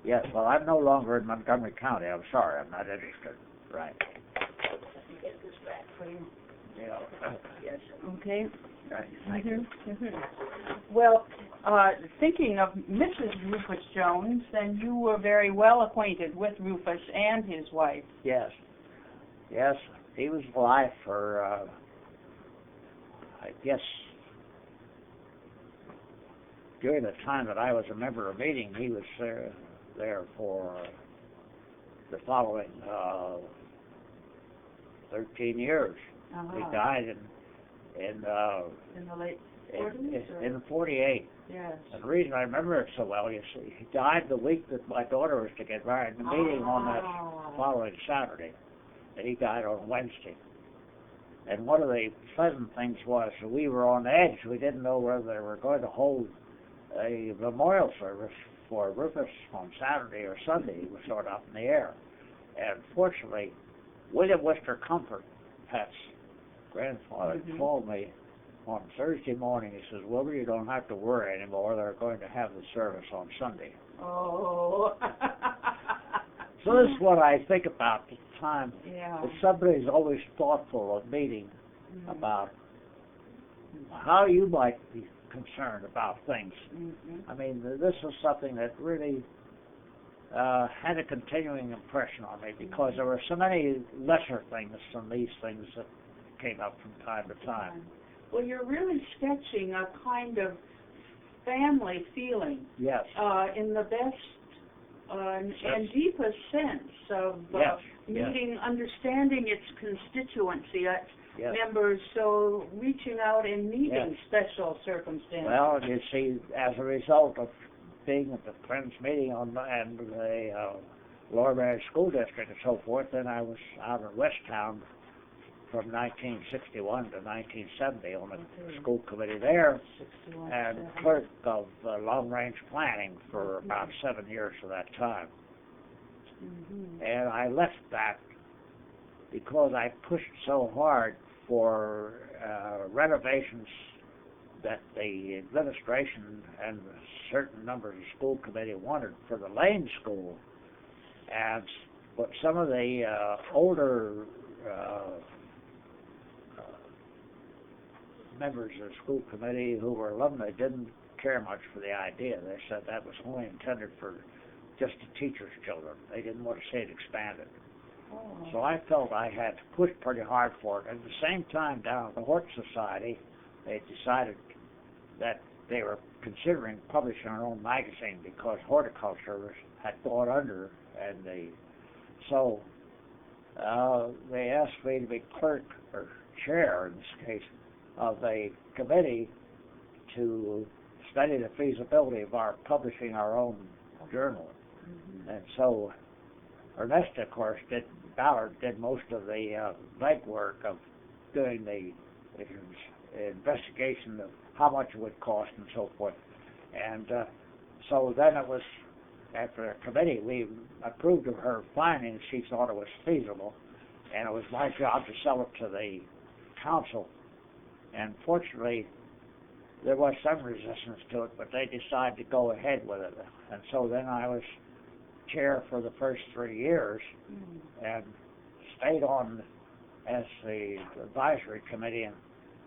Yes, well, I'm no longer in Montgomery County. I'm sorry, I'm not interested. Right.
Let me get this back for you.
Yeah.
Yes.
Okay.
Right. Thank you.
Well, thinking of Mrs. Rufus Jones, then you were very well acquainted with Rufus and his wife.
Yes. Yes, he was alive for, I guess, during the time that I was a member of meeting, he was there for the following 13 years. He died in
the late 40s?
in 48.
Yes.
And the reason I remember it so well, you see, he died the week that my daughter was to get married. The meeting on that following Saturday, and he died on Wednesday. And one of the pleasant things was that we were on edge. We didn't know whether they were going to hold a memorial service for Rufus on Saturday or Sunday. It was sort of up in the air. And fortunately, William Worcester Comfort, Pat's grandfather, called me on Thursday morning. He says, Wilbur, you don't have to worry anymore. They're going to have the service on Sunday.
Oh.
So this is what I think about the time.
Yeah.
That somebody's always thoughtful of meeting about how you might be concerned about things. I mean, this is something that really had a continuing impression on me because there were so many lesser things than these things that came up from time to time.
Well, you're really sketching a kind of family feeling.
Yes.
In the best and deepest sense of meeting, understanding its constituency, members, so reaching out and meeting special circumstances.
Well, you see, as a result of being at the Friends Meeting and the Lower Merion School District and so forth, then I was out in Westtown from 1961 to 1970 on the school committee there, and clerk of long-range planning for about 7 years of that time. And I left that because I pushed so hard for renovations that the administration and certain members of the school committee wanted for the Lane School. And but some of the older members of the school committee who were alumni didn't care much for the idea. They said that was only intended for just the teachers' children. They didn't want to see it expanded. So I felt I had to push pretty hard for it. At the same time, down at the Hort Society, they decided that they were considering publishing our own magazine because horticulture had gone under, and so they asked me to be clerk or chair in this case of a committee to study the feasibility of our publishing our own journal. And so Ernesta, of course, Ballard did most of the legwork of doing the investigation of how much it would cost and so forth. And so then it was, after a committee, we approved of her findings. She thought it was feasible, and it was my job to sell it to the council. And fortunately, there was some resistance to it, but they decided to go ahead with it. And so then I was chair for the first 3 years and stayed on as the advisory committee.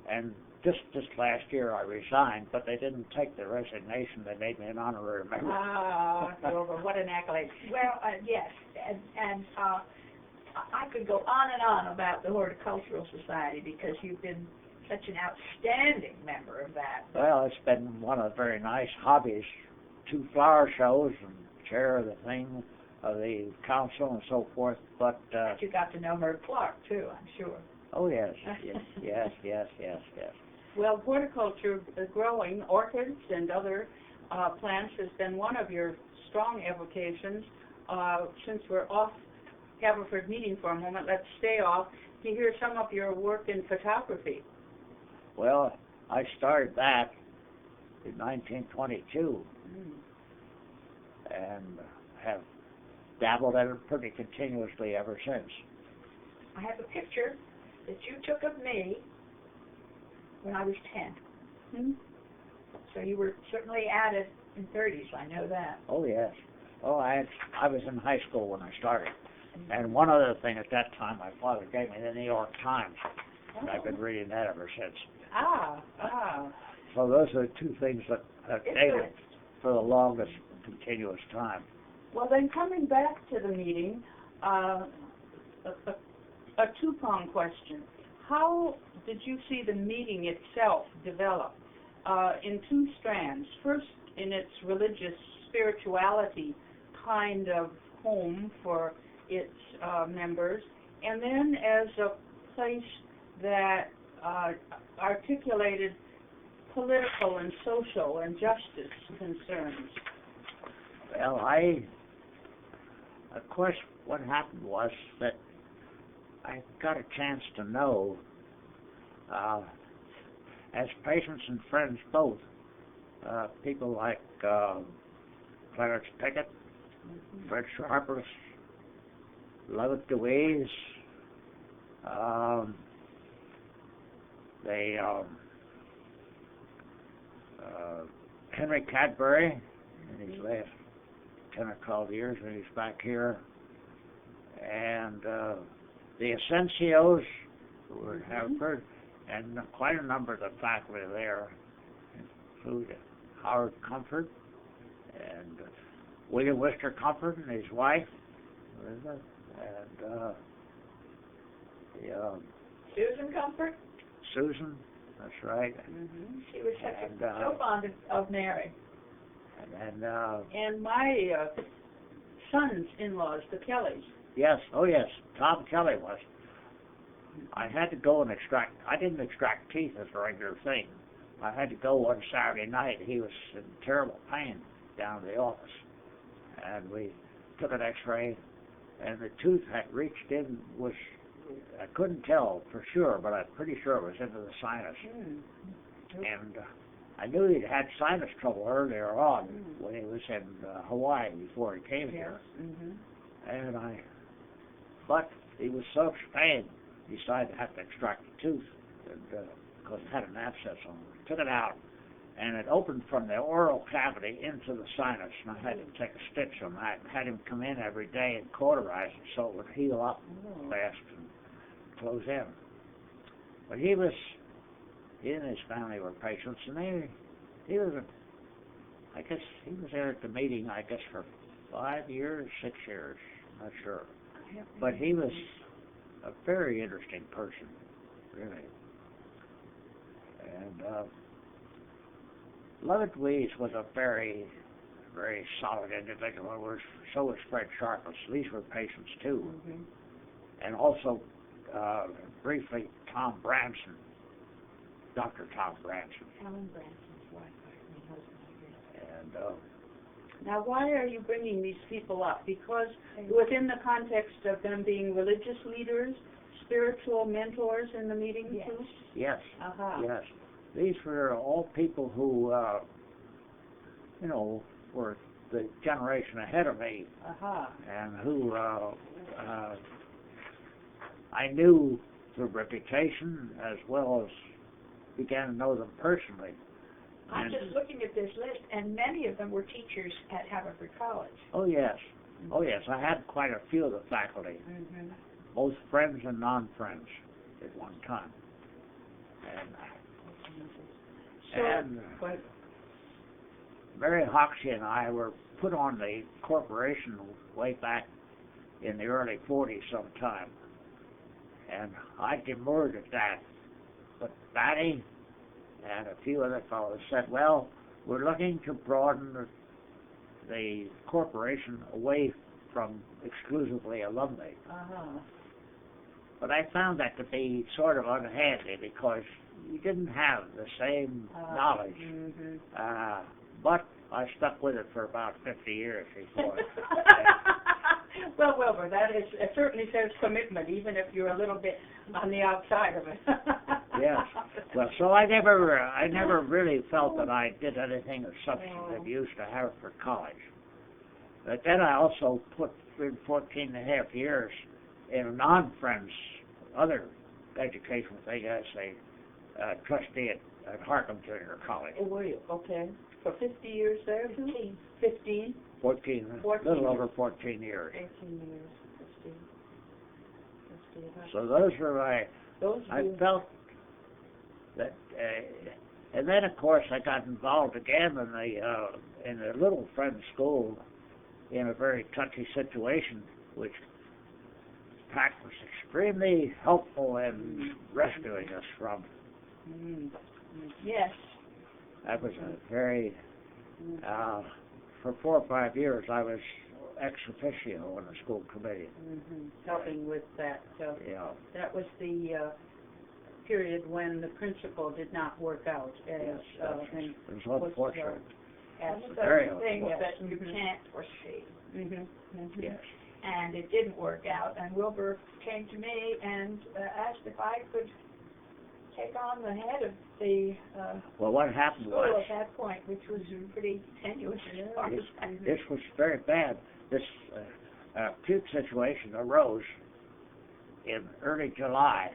And just last year I resigned, but they didn't take the resignation. They made me an honorary member.
Wilber, what an accolade. Well, yes, and I could go on and on about the Horticultural Society because you've been such an outstanding member of that.
Well, it's been one of the very nice hobbies. 2 flower shows and chair of the thing, of the council and so forth. But
you got to know Herb Clark too, I'm sure.
Oh yes, yes.
Well, horticulture, growing orchids and other plants has been one of your strong avocations. Since we're off Haverford Meeting for a moment, let's stay off to hear some of your work in photography.
Well, I started that in 1922 and have dabbled in it pretty continuously ever since.
I have a picture that you took of me when I was 10. So you were certainly at it in 30s, I know that.
Oh, yes. Oh, I was in high school when I started. And one other thing at that time, my father gave me the New York Times, and I've been reading that ever since. So those are the 2 things that have dated for the longest continuous time.
Well, then coming back to the meeting, a 2-pronged question. How did you see the meeting itself develop in 2 strands? First, in its religious spirituality kind of home for its members, and then as a place that articulated political and social and justice concerns.
Well, of course, what happened was that I got a chance to know, as patients and friends both, people like Clarence Pickett, Fred Sharpless, Lovett Dewey's, Henry Cadbury in his last 10 or 12 years when he's back here, and the Asensios who were at Haverford, and quite a number of the faculty there include Howard Comfort and William Worcester Comfort and his wife, Elizabeth, and
Susan Comfort?
Susan, that's right.
Mm-hmm. She was
And,
so fond of Mary.
And my son's in-laws, the Kellys.
Yes, oh yes, Tom Kelly was. I had to go and I didn't extract teeth as a regular thing. I had to go one Saturday night. He was in terrible pain down at the office. And we took an x-ray, and the tooth had reached in, I couldn't tell for sure, but I'm pretty sure it was into the sinus. And I knew he'd had sinus trouble earlier on when he was in Hawaii before he came here. And but he was so pain, he decided to have to extract the tooth, because it had an abscess on it. Took it out, and it opened from the oral cavity into the sinus, and I had to take a stitch on that, and had him come in every day and cauterize it so it would heal up fast and close in. But he and his family were patients, and he was there at the meeting, I guess, for 5 years, 6 years, not sure. But he was a very interesting person, really. And Lovett Wees was a very, very solid individual. So was Fred Sharpless. These were patients, too. And also, briefly, Tom Branson, Dr. Tom Branson.
Helen Branson's wife, my husband, I guess.
And
Now, why are you bringing these people up? Because within the context of them being religious leaders, spiritual mentors in the meeting, too?
yes,
Uh-huh.
yes. These were all people who, were the generation ahead of me, and who I knew through reputation as well as began to know them personally.
I'm just looking at this list, and many of them were teachers at Haverford College.
Oh yes, I had quite a few of the faculty, both friends and non-friends at one time. And Mary Hoxie and I were put on the corporation way back in the early 40s sometime, and I demurred at that. But Batty and a few other fellows said, well, we're looking to broaden the corporation away from exclusively alumni. But I found that to be sort of unhandy because you didn't have the same knowledge. But I stuck with it for about 50 years before.
Well, Wilber, it certainly says commitment, even if you're a little bit on the outside of it.
Yes. Well, so I never really felt that I did anything of substantive use to Haverford College. But then I also put in 14 and a half years in a non-friends, other educational thing as a trustee at Harcum Junior College.
Oh, were you? Okay. For 50 years there, too? 15?
14, a little over 14 years.
18 years, 15.
So those were I felt that, and then of course I got involved again in the Little Friends School in a very touchy situation, which Pat was extremely helpful in rescuing us from.
Yes.
That was a very, for 4 or 5 years I was ex officio on the school committee.
Helping with that. That was the period when the principal did not work out. As,
it was unfortunate.
That's
Very
the thing
unfortunate.
that you can't foresee.
Yes.
And it didn't work out, and Wilber came to me and asked if I could take on the head of the
Well, what happened
school
was,
at that point, which was pretty tenuous as far as
this was very bad. This acute situation arose in early July,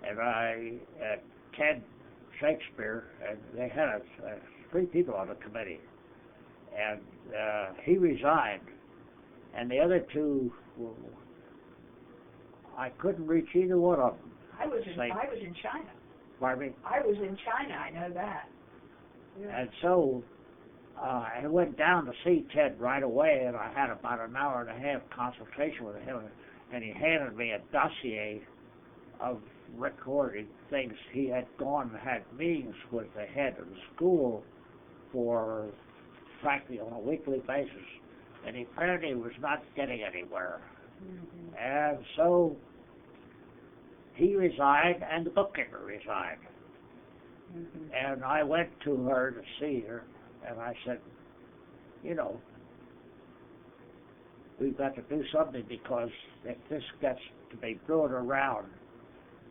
and Ted Shakespeare, and they had 3 people on the committee, and he resigned, and the other 2, I couldn't reach either one of them.
I was in China.
Pardon me?
I was in China, I know that.
And so I went down to see Ted right away, and I had about an hour and a half consultation with him, and he handed me a dossier of recorded things. He had gone and had meetings with the head of the school for, frankly, on a weekly basis, and he apparently was not getting anywhere.
Mm-hmm.
And so he resigned, and the bookkeeper resigned.
Mm-hmm.
And I went to her to see her, and I said, you know, we've got to do something, because if this gets to be brewing around,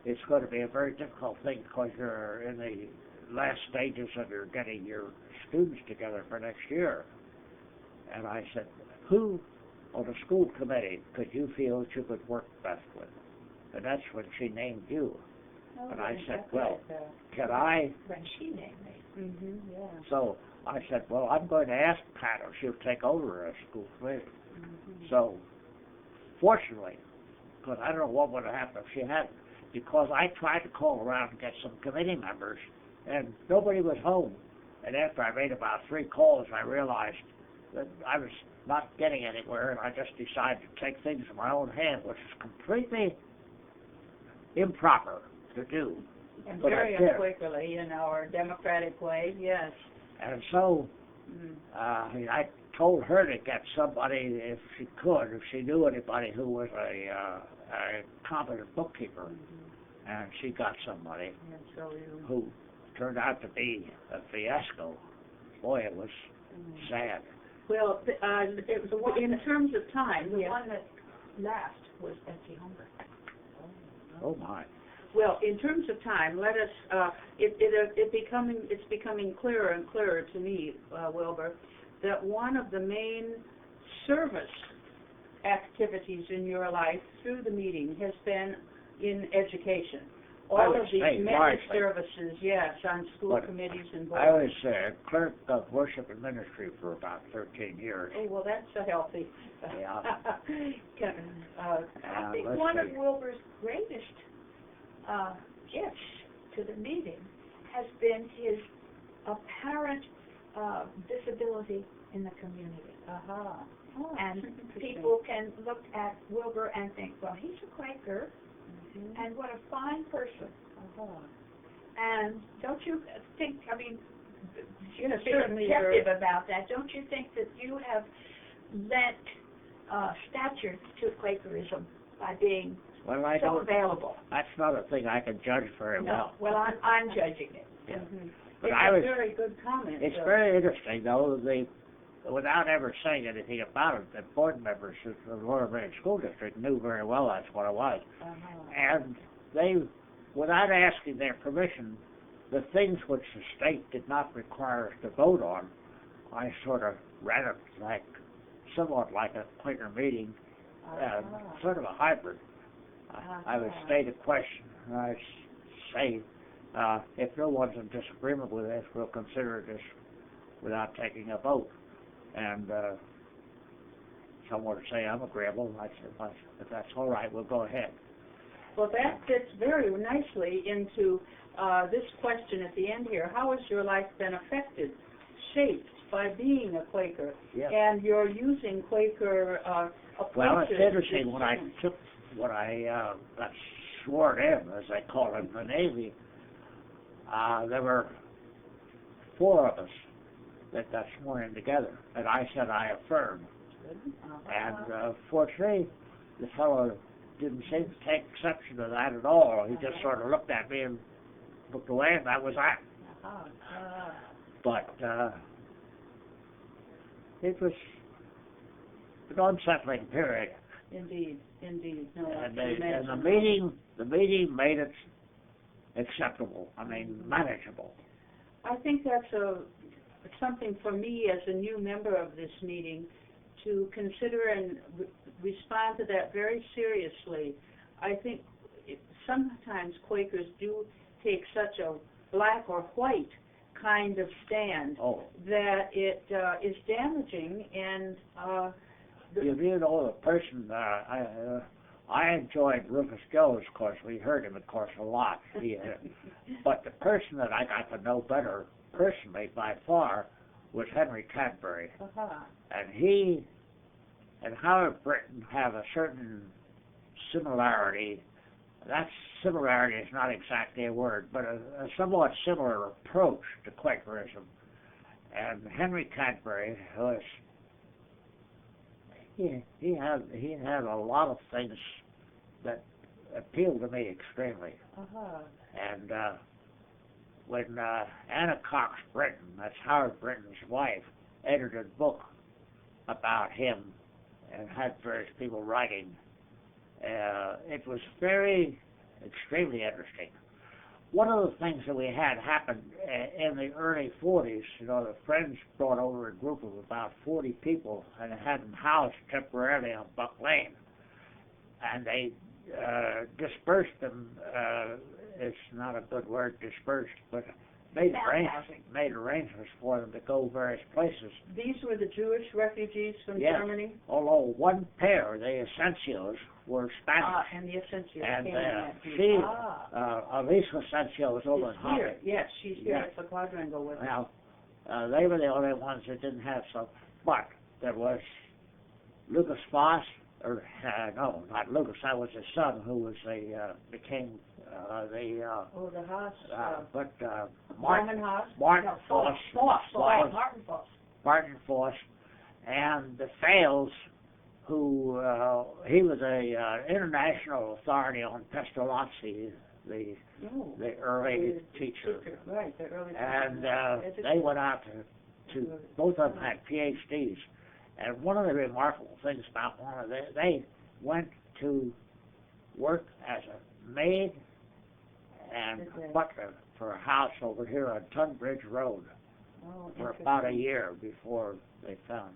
it's going to be a very difficult thing, because you're in the last stages of your getting your students together for next year. And I said, who on the school committee could you feel that you could work best with? And that's when she named you.
Oh,
And I said,
that's
well,
right,
can I?
When she named me.
Mm-hmm, yeah.
So I said, well, I'm going to ask Pat if she'll take over as school committee.
Mm-hmm.
So, fortunately, because I don't know what would have happened if she hadn't, because I tried to call around and get some committee members, and nobody was home. And after I made about 3 calls, I realized that I was not getting anywhere, and I just decided to take things in my own hand, which is completely improper to do.
And
But
very
I did.
unquakerly, in our democratic way, yes.
And so
Mm.
I told her to get somebody, if she could, if she knew anybody who was a competent bookkeeper.
Mm-hmm.
And she got somebody
And so you,
who turned out to be a fiasco. Boy, it was sad.
well, in terms of time,
The
yeah.
one that last was Betsy Humber.
Oh, my.
Well, in terms of time, let us, it's becoming clearer and clearer to me, Wilber, that one of the main service activities in your life through the meeting has been in education. All
would
of these
say
many
largely.
services, yes, on school
But
committees and
I
boards.
was clerk of worship and ministry for about 13 years.
Oh, well, that's a healthy.
Yeah.
I think
let's
one of
see.
Wilbur's greatest gifts to the meeting has been his apparent visibility in the community.
Uh-huh. Oh,
And
interesting.
people can look at Wilbur and think, well, he's a Quaker,
Mhm.
and what a fine person.
Uh-huh.
And don't you think, I mean,
Yes,
you're
certainly
objective about that, don't you think that you have lent stature to Quakerism by being
Well, I
so
don't.
available?
That's not a thing I can judge very
No,
well.
well, I'm judging it.
Yeah.
Mhm.
But
It's
I
a
was.
very good comment.
It's
though.
very interesting, though. Without ever saying anything about it, the board members of the Lower Branch School District knew very well that's what it was.
Uh-huh.
And they, without asking their permission, the things which the state did not require us to vote on, I sort of ran it somewhat like a Quaker meeting,
Uh-huh.
sort of a hybrid. I would state a question, and I'd say, if no one's in disagreement with this, we'll consider this without taking a vote. And someone would say, I'm agreeable. I said, well, if that's all right, we'll go ahead.
Well, that fits very nicely into this question at the end here. How has your life been affected, shaped by being a Quaker?
Yes.
And you're using Quaker approaches.
Well, it's interesting,
to
when I got sworn in, as they call it in the Navy, there were 4 of us that got sworn in together, and I said I affirm. And fortunately, the fellow didn't seem to take exception to that at all. He just sort of looked at me and looked away, and that was that. But it was an unsettling period.
Indeed. No, I
And
can imagine.
the meeting made it acceptable. I mean, manageable.
I think that's something for me as a new member of this meeting to consider and respond to that very seriously. I think sometimes Quakers do take such a black or white kind of stand that it is damaging, and
you know, the person, I enjoyed Rufus Jones, of course. We heard him, of course, a lot. But the person that I got to know better personally by far was Henry Cadbury.
Uh-huh.
And he and Howard Britton have a certain similarity. That similarity is not exactly a word, but a somewhat similar approach to Quakerism. And Henry Cadbury was, he had a lot of things that appealed to me extremely.
Uh-huh.
And when Anna Cox Britton, that's Howard Britton's wife, edited a book about him and had various people writing, it was extremely interesting. One of the things that we had happened in the early 40s, the Friends brought over a group of about 40 people and had them housed temporarily on Buck Lane. And they dispersed them, it's not a good word, dispersed, but made arrangements for them to go various places.
These were the Jewish refugees from
Yes.
Germany?
Although one pair, the Asencios, were Spanish.
And the Asencios
And
came in that group.
she, Elisa Asencio, was over in
She's here.
Holland.
Yes, she's here
Yes.
at the quadrangle with us.
Now, they were the only ones that didn't have some. But there was Lucas Foss, or no, not Lucas. That was his son, who was became the.
The Haas.
Martin
Haas?
Martin Foss.
Martin Foss.
Martin Foss, and the Fales, who he was a international authority on Pestalozzi, the early teacher.
Right, the early
And
teacher.
they went out to both of them had PhDs. And one of the remarkable things about one of them, they went to work as a maid and butler for a house over here on Tunbridge Road for about a year before they found.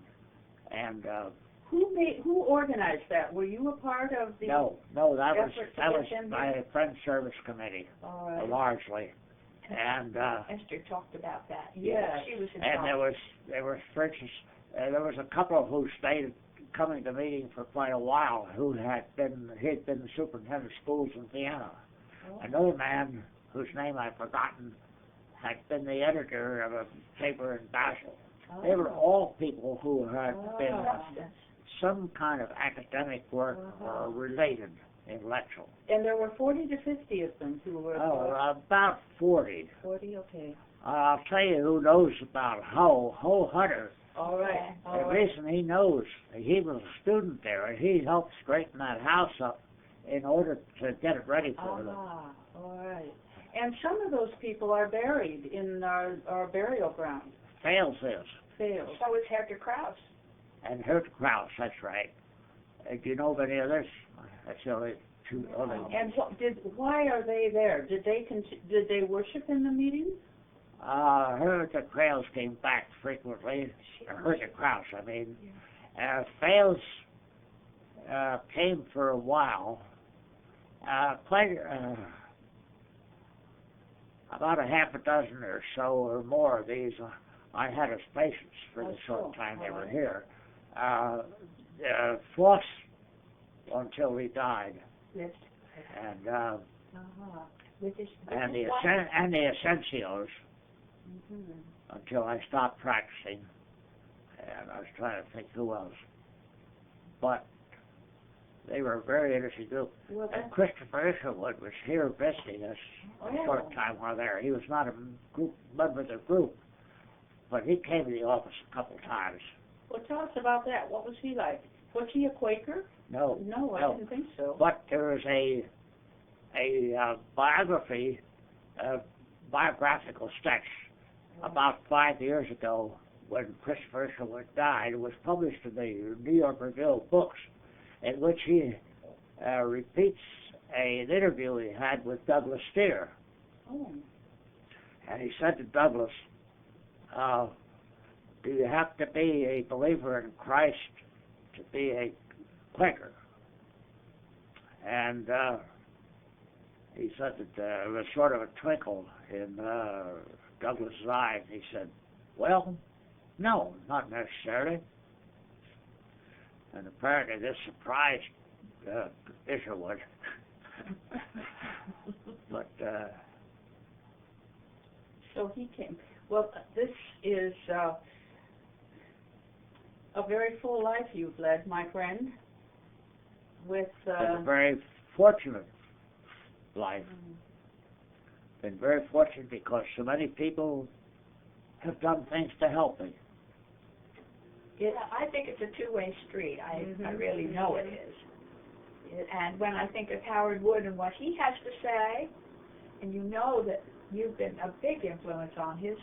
And
who organized that? Were you a part of the?
no, that was
effort to
my Friends Service Committee,
All right.
largely. And
Esther talked about that.
Yeah.
She was
and
involved.
there was a couple who stayed coming to meeting for quite a while who he'd been the superintendent of schools in Vienna.
Oh.
Another man whose name I've forgotten had been the editor of a paper in Basel.
Oh.
They were all people who had been
Substance.
some kind of academic work or related intellectual.
And there were 40 to 50 of them who were.
About 40.
40, okay.
I'll tell you who knows about Ho Hunter.
All right.
The reason he knows, he was a student there, and he helped straighten that house up in order to get it ready for them.
All right. And some of those people are buried in our burial ground.
Fales is.
Fales.
So was Hector Krause.
And Herta Krause, that's right. Do you know of any others? That's the only two other ones.
And why are they there? Did they worship in the meetings?
Herta Krause came back frequently. Herta Krause, I mean. Fales came for a while. About a half a dozen or so or more of these I had as patients for the short time they were here. Foss until he died.
Yes.
And
With his
the
wife.
Asencios until I stopped practicing. And I was trying to think who else. But they were a very interesting group.
Well,
And Christopher Isherwood was here visiting us a short time while there. He was not a member of the group, but he came to the office a couple times.
Well, tell us about that. What was he like? Was he a Quaker?
No,
No, I didn't think so.
but there was a biographical sketch about 5 years ago when Christopher Isherwood died. It was published in the New York Review of Books, in which he repeats an interview he had with Douglas Steer.
Oh.
And he said to Douglas, do you have to be a believer in Christ to be a Quaker? And he said that there was sort of a twinkle in Douglas's eye. He said, well, no, not necessarily. And apparently this surprised Isherwood. But
so he came. Well, this is a very full life you've led, my friend, with,
Been a very fortunate life. Been very fortunate because so many people have done things to help me.
Yeah, I think it's a two-way street. I really know it is. And when I think of Howard Wood and what he has to say, and you know that you've been a big influence on his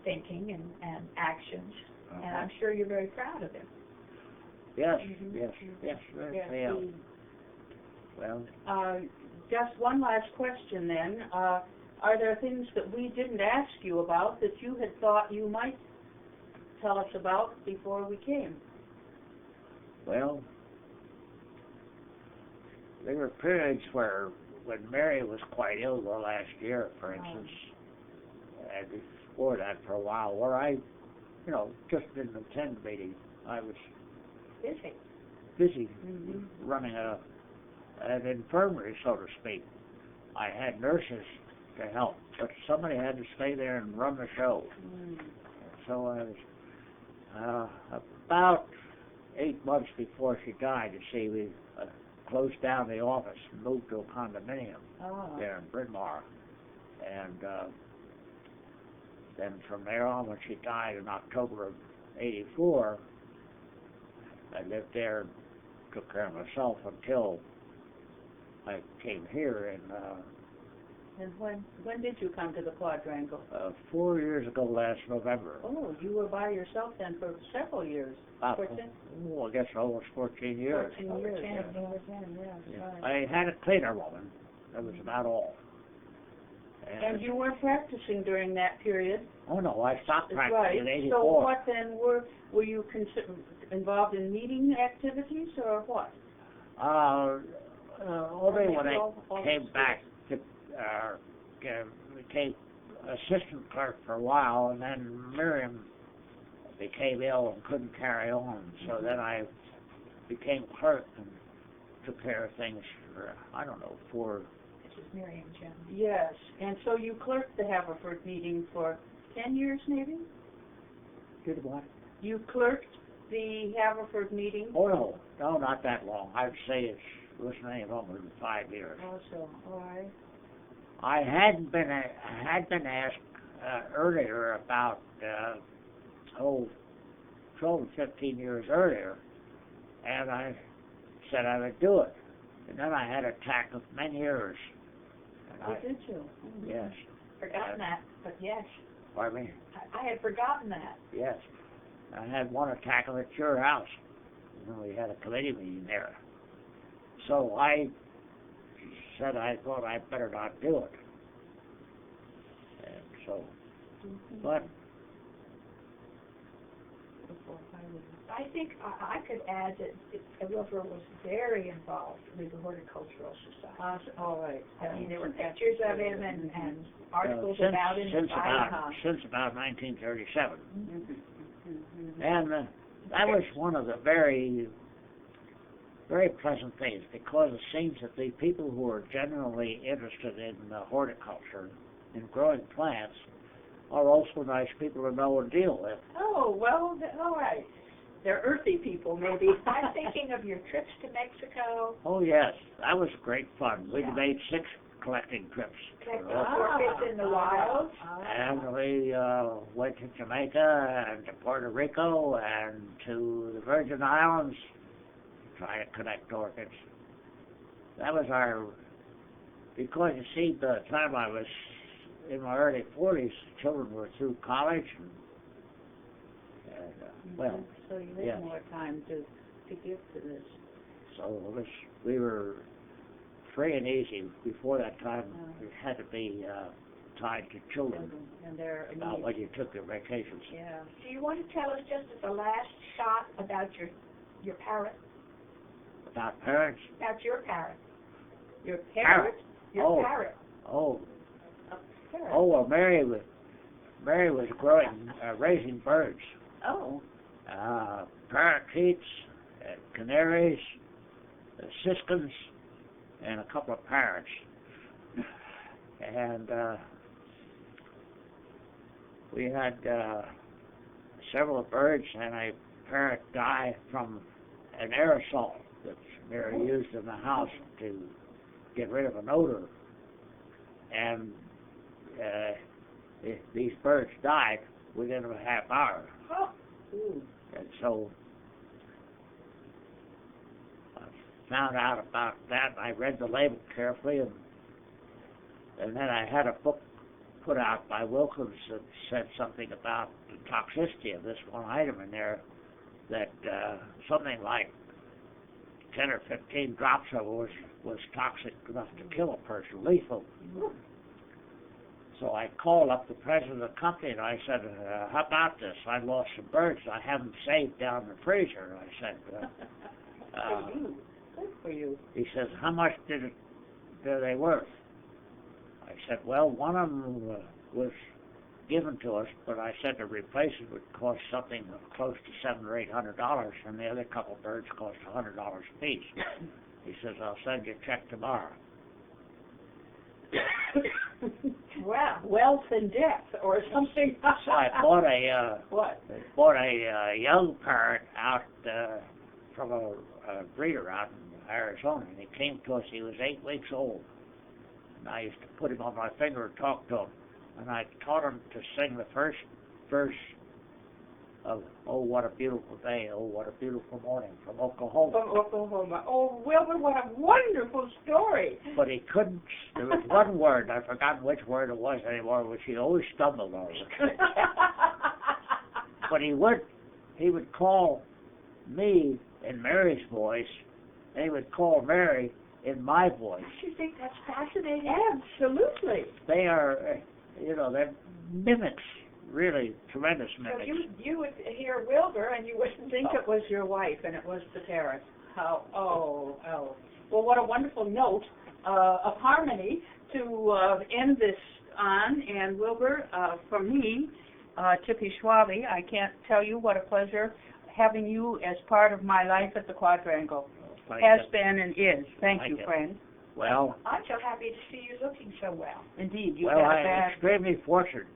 thinking and actions, and I'm sure you're very proud of him.
Yes, yes, very
yes,
well. Well,
just one last question then. Are there things that we didn't ask you about that you had thought you might tell us about before we came?
well, there were periods where, when Mary was quite ill the last year, for instance, and before that for a while, where I, just didn't attend meetings. I was busy running an infirmary, so to speak. I had nurses to help, but somebody had to stay there and run the show. So I was about 8 months before she died. You see, we closed down the office and moved to a condominium there in Bryn Mawr, and then from there on, when she died in October of '84, I lived there and took care of myself until I came here in
And when did you come to the Quadrangle?
4 years ago last November.
Oh, you were by yourself then for several years.
I guess almost 14 years.
14 years.
I had a cleaner woman. That was about all.
And you were practicing during that period?
Oh no, I stopped
Right.
practicing in '84.
So what then were you involved in meeting activities or what?
Only when I came back to became assistant clerk for a while, and then Miriam became ill and couldn't carry on. So then I became clerk and took care of things for, I don't know,
This is Miriam Jim.
Yes, and so you clerked the Haverford meeting for 10 years maybe?
Did what?
You clerked the Haverford meeting?
Oh no, not that long. I'd say it wasn't any longer than 5 years.
Oh, so, all right.
I had been asked earlier about 12 and 15 years earlier, and I said I would do it. And then I had an attack of many years.
Did you?
Yes.
Forgotten that, but yes.
Pardon me?
I had forgotten that.
Yes. I had one attack at your house. We had a committee meeting there. So I said I thought I'd better not do it. And so, but
I think I could add that Wilber was very involved with the Horticultural Society.
All right.
I mean, there were pictures of him and articles about him.
Since about 1937. And that was one of the very, very pleasant things, because it seems that the people who are generally interested in horticulture, in growing plants, are also nice people to know and deal with.
Oh, well, all right. They're earthy people, maybe.
I'm thinking of your trips to Mexico.
Oh, yes. That was great fun. We made 6 collecting trips.
Orchids in the wild.
And we went to Jamaica and to Puerto Rico and to the Virgin Islands to try to collect orchids. That was because you see, by the time I was in my early 40s, children were through college, and
so you had more time to give to this.
So we were free and easy. Before that time, it had to be tied to children
And their
about
needs.
when you took your vacations.
Yeah.
Do you want to tell us just as a last shot about your parrot?
About parents?
About your parrot.
Your parrot?
Your parrot.
Oh,
Parrot.
well, Mary was raising birds.
Oh.
Parakeets, canaries, siskins, and a couple of parrots. And we had several birds, and I parent die from an aerosol that's they're used in the house to get rid of an odor. And these birds died within a half hour.
Oh. Ooh.
And so I found out about that. I read the label carefully, and then I had a book put out by Wilkins that said something about the toxicity of this one item in there, that something like 10 or 15 drops of it was toxic enough to kill a person, lethal. So I called up the president of the company and I said, how about this? I lost some birds. I have them saved down in the freezer. I said,
Good for you.
He says, how much are they worth? I said, well, one of them was given to us, but I said to replace it would cost something close to $700 or $800, and the other couple birds cost $100 a piece. He says, I'll send you a check tomorrow.
Wow, wealth and death, or something.
So I bought a
what?
Young parrot out from a breeder out in Arizona, and he came to us. He was 8 weeks old, and I used to put him on my finger and talk to him, and I taught him to sing the first verse of "Oh, What a Beautiful Day, Oh, What a Beautiful Morning" from Oklahoma.
From Oklahoma. Oh, Wilbur, what a wonderful story.
But he couldn't. There was one word, I've forgotten which word it was anymore, which he always stumbled over. But he would call me in Mary's voice, and he would call Mary in my voice.
You think that's fascinating?
Absolutely.
They are, they're mimics, really tremendous
So
mimics.
you would hear Wilbur and you wouldn't think
It was your wife, and it was the parrot. Oh. Well, what a wonderful note of harmony to end this on. And Wilbur, for me, Tippy Schwabe, I can't tell you what a pleasure having you as part of my life at the Quadrangle. Has been and is. Thank you, friend.
Well,
I'm so happy to see you looking so well.
Indeed, you
well,
had a
I'm
bad...
extremely fortunate.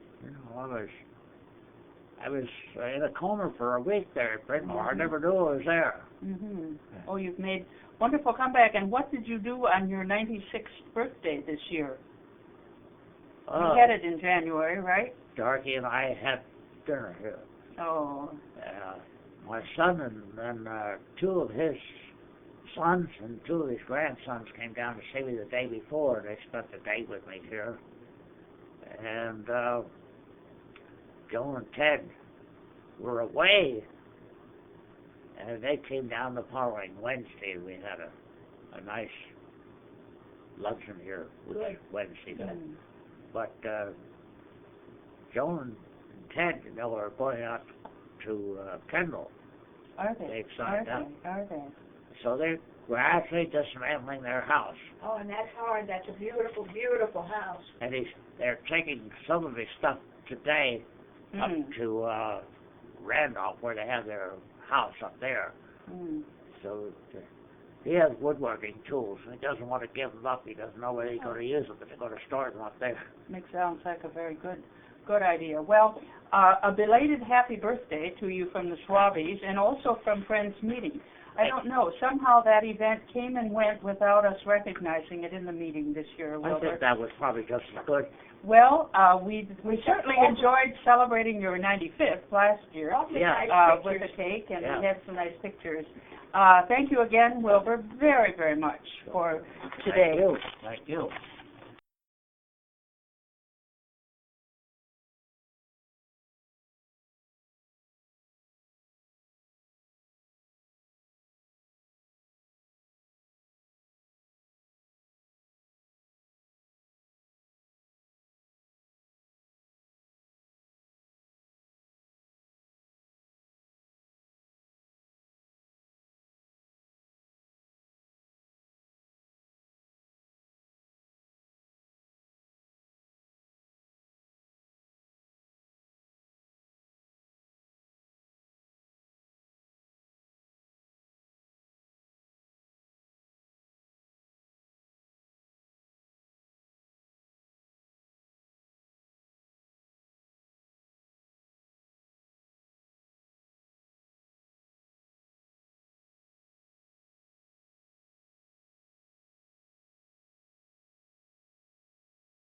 I was in a coma for a week there at Bryn Mawr. I never knew I was there.
Mm-hmm. Oh, you've made wonderful comeback. And what did you do on your 96th birthday this year? You had it in January, right?
Dorothy and I had dinner here.
Oh.
My son and two of his sons and two of his grandsons came down to see me the day before, and they spent the day with me here. And Joan and Ted were away, and they came down the following Wednesday. We had a nice luncheon here, which Wednesday then. But Joan and Ted, are going out to Kendall.
Are they?
They've signed up.
Are they?
So they're gradually dismantling their house.
Oh, and that's hard. That's a beautiful, beautiful house.
And they're taking some of his stuff today up to Randolph, where they have their house up there. So he has woodworking tools, and he doesn't want to give them up. He doesn't know where he's going to use them, but they're going to store them up there.
Sounds like a very good idea. Well, a belated happy birthday to you from the Schwabes and also from Friends Meeting. I don't know, somehow that event came and went without us recognizing it in the meeting this year, Wilbur.
I think that was probably just as good.
Well, we certainly enjoyed celebrating your 95th last year with a cake, and we had some nice pictures. Thank you again, Wilbur, very, very much for today.
Thank you.